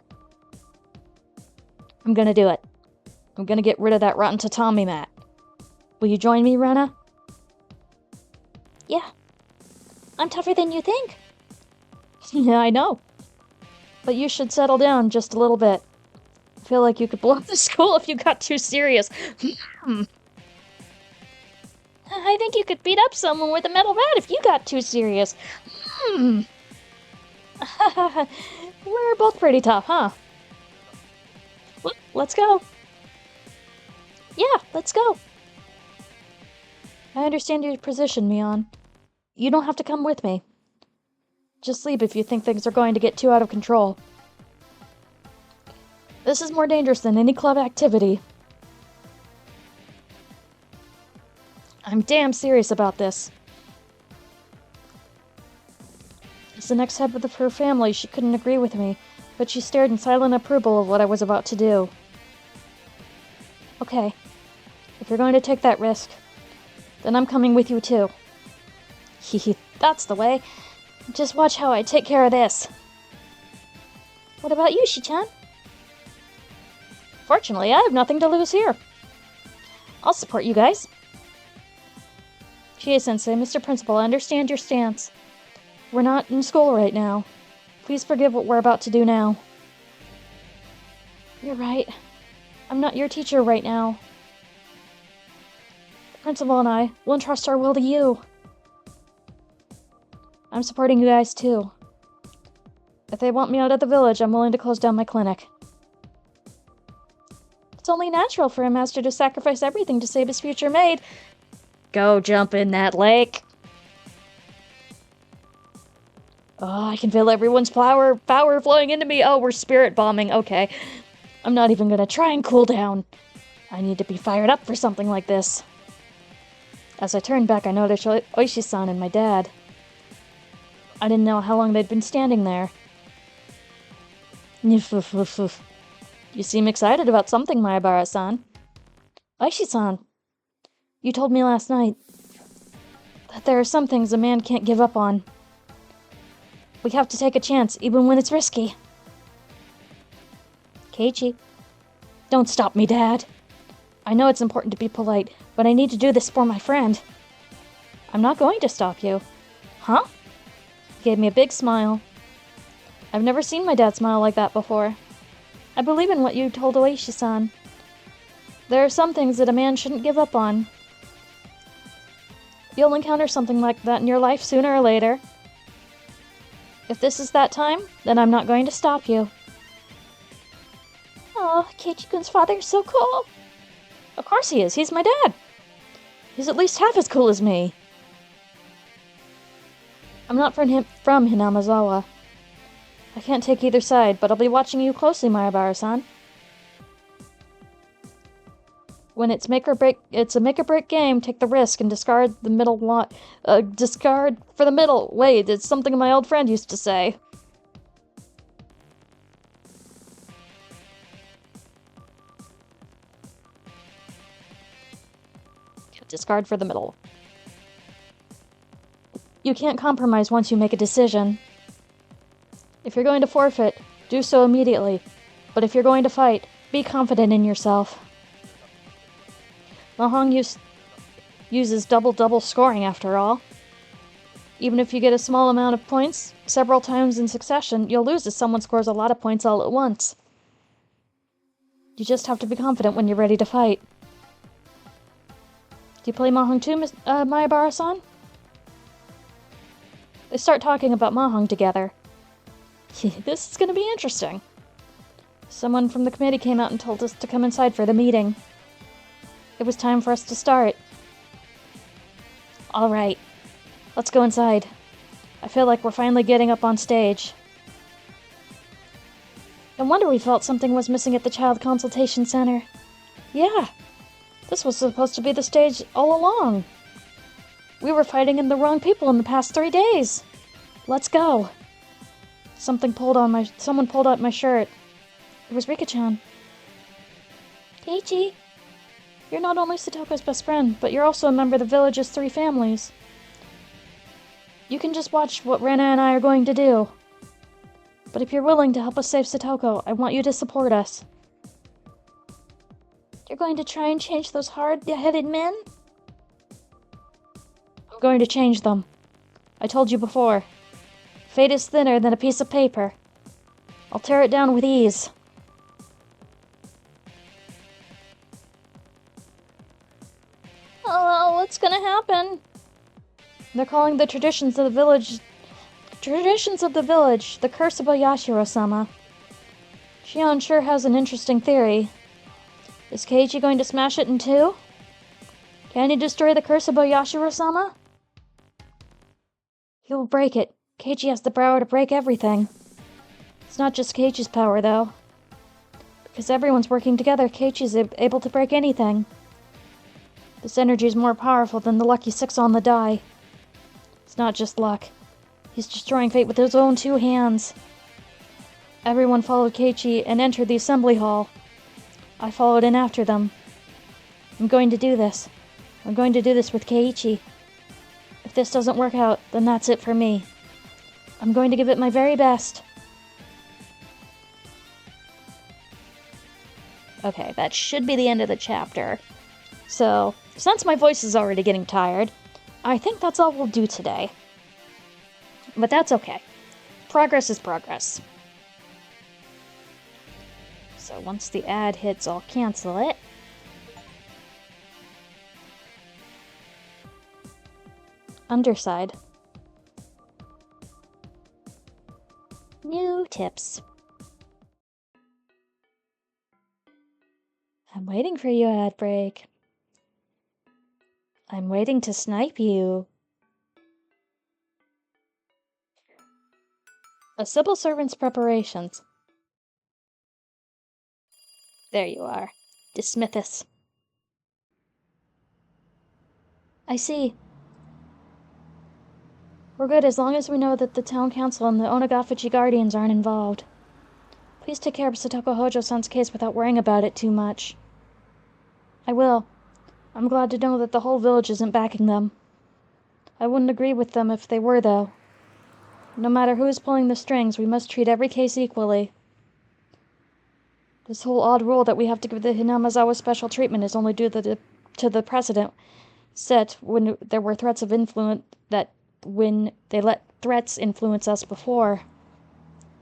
I'm gonna do it. I'm gonna get rid of that rotten tatami mat. Will you join me, Rena? Yeah. I'm tougher than you think. Yeah, I know. But you should settle down just a little bit. I feel like you could blow up the school if you got too serious. I think you could beat up someone with a metal bat if you got too serious. We're both pretty tough, huh? Let's go. Yeah, let's go. I understand your position, Mion. You don't have to come with me. Just leave if you think things are going to get too out of control. This is more dangerous than any club activity. I'm damn serious about this. As the next head of her family, she couldn't agree with me, but she stared in silent approval of what I was about to do. Okay, if you're going to take that risk, then I'm coming with you too. Hehe, that's the way. Just watch how I take care of this. What about you, Shi-chan? Fortunately, I have nothing to lose here. I'll support you guys. Chie-sensei, Mr. Principal, I understand your stance. We're not in school right now. Please forgive what we're about to do now. You're right. I'm not your teacher right now. The principal and I will entrust our will to you. I'm supporting you guys too. If they want me out of the village, I'm willing to close down my clinic. It's only natural for a master to sacrifice everything to save his future maid. Go jump in that lake. Oh, I can feel everyone's power flowing into me. Oh, we're spirit bombing. Okay. I'm not even gonna try and cool down. I need to be fired up for something like this. As I turned back, I noticed Oishi-san and my dad. I didn't know how long they'd been standing there. You seem excited about something, Maebara-san. Oishi-san, you told me last night that there are some things a man can't give up on. We have to take a chance, even when it's risky. Keiichi, don't stop me, Dad. I know it's important to be polite, but I need to do this for my friend. I'm not going to stop you. Huh? He gave me a big smile. I've never seen my dad smile like that before. I believe in what you told Oishi-san. There are some things that a man shouldn't give up on. You'll encounter something like that in your life sooner or later. If this is that time, then I'm not going to stop you. Oh, Keiichi-kun's father is so cool. Of course he is. He's my dad. He's at least half as cool as me. I'm not from Hinamazawa. I can't take either side, but I'll be watching you closely, Maebara-san. When it's a make or break game, take the risk and discard the middle discard for the middle. Wait, it's something my old friend used to say. Discard for the middle. You can't compromise once you make a decision. If you're going to forfeit, do so immediately. But if you're going to fight, be confident in yourself. Mahong uses double-double scoring after all. Even if you get a small amount of points, several times in succession, you'll lose if someone scores a lot of points all at once. You just have to be confident when you're ready to fight. Do you play Mahong too, Mayabara-san? They start talking about Mahong together. This is gonna be interesting. Someone from the committee came out and told us to come inside for the meeting. It was time for us to start. Alright, let's go inside. I feel like we're finally getting up on stage. No wonder we felt something was missing at the Child Consultation Center. Yeah, this was supposed to be the stage all along. We were fighting in the wrong people in the past 3 days. Let's go. Someone pulled out my shirt. It was Rika-chan. Keiichi, you're not only Satoko's best friend, but you're also a member of the village's 3 families. You can just watch what Rena and I are going to do. But if you're willing to help us save Satoko, I want you to support us. You're going to try and change those hard-headed men? I'm going to change them. I told you before. Fate is thinner than a piece of paper. I'll tear it down with ease. Oh, what's gonna happen? They're calling the traditions of the village, the curse of Oyashiro-sama. Shion sure has an interesting theory. Is Keiichi going to smash it in 2? Can he destroy the curse of Oyashiro-sama? He will break it. Keiichi has the power to break everything. It's not just Keiichi's power, though. Because everyone's working together, Keiichi's able to break anything. This energy is more powerful than the lucky 6 on the die. It's not just luck. He's destroying fate with his own 2 hands. Everyone followed Keiichi and entered the assembly hall. I followed in after them. I'm going to do this. I'm going to do this with Keiichi. If this doesn't work out, then that's it for me. I'm going to give it my very best. Okay, that should be the end of the chapter. So, since my voice is already getting tired, I think that's all we'll do today. But that's okay. Progress is progress. So once the ad hits, I'll cancel it. Underside. New tips. I'm waiting for you, ad break. I'm waiting to snipe you. A civil servant's preparations. There you are. Dismithus. I see. We're good as long as we know that the town council and the Onagafuchi guardians aren't involved. Please take care of Satoko Hojo-san's case without worrying about it too much. I will. I'm glad to know that the whole village isn't backing them. I wouldn't agree with them if they were, though. No matter who is pulling the strings, we must treat every case equally. This whole odd rule that we have to give the Hinamazawa special treatment is only due to the precedent set when there were threats of influence when they let threats influence us before.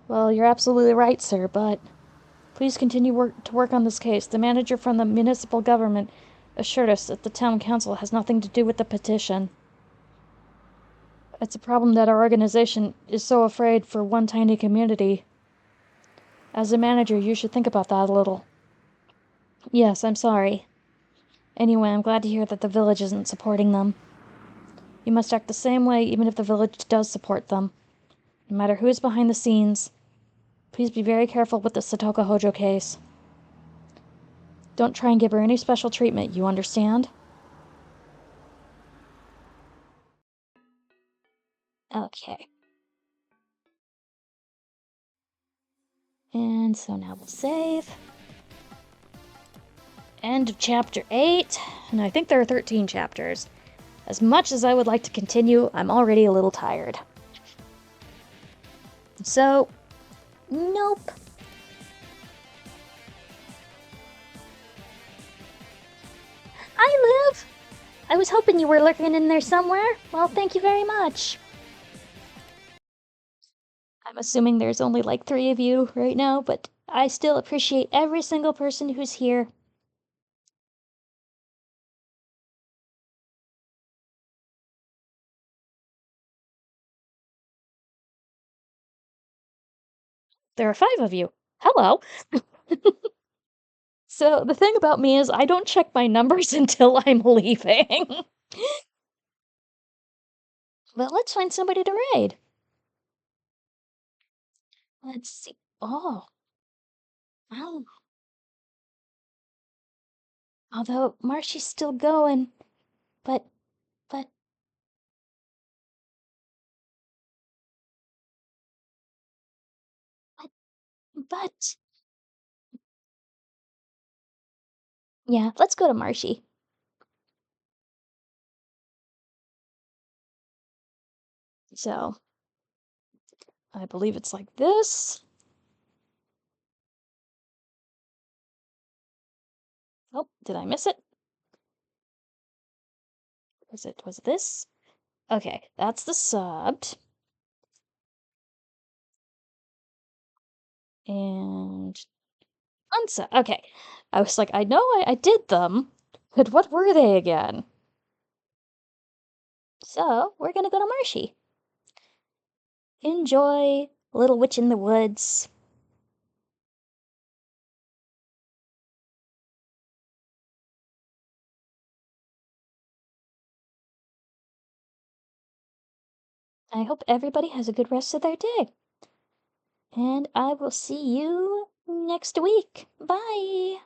Well, you're absolutely right, sir, but please continue to work on this case. The manager from the municipal government assured us that the town council has nothing to do with the petition. It's a problem that our organization is so afraid for one tiny community. As a manager, you should think about that a little. Yes, I'm sorry. Anyway, I'm glad to hear that the village isn't supporting them. You must act the same way even if the village does support them. No matter who is behind the scenes. Please be very careful with the Satoko Hojo case. Don't try and give her any special treatment, you understand? Okay. And so now we'll save. end of chapter 8, and I think there are 13 chapters. As much as I would like to continue, I'm already a little tired. So, nope. Hi, Liv! I was hoping you were lurking in there somewhere. Well, thank you very much. I'm assuming there's only like 3 of you right now, but I still appreciate every single person who's here. There are 5 of you. Hello! So, the thing about me is I don't check my numbers until I'm leaving. But let's find somebody to raid. Let's see. Oh. Oh. Although Marshy's still going. But, but, but. Yeah, let's go to Marshy. So, I believe it's like this. Oh, did I miss it? Was it this? Okay, that's the subbed. And unsub. Okay. I was like, I know I did them, but what were they again? So, we're gonna go to Marshy. Enjoy Little Witch in the Woods. I hope everybody has a good rest of their day. And I will see you next week. Bye!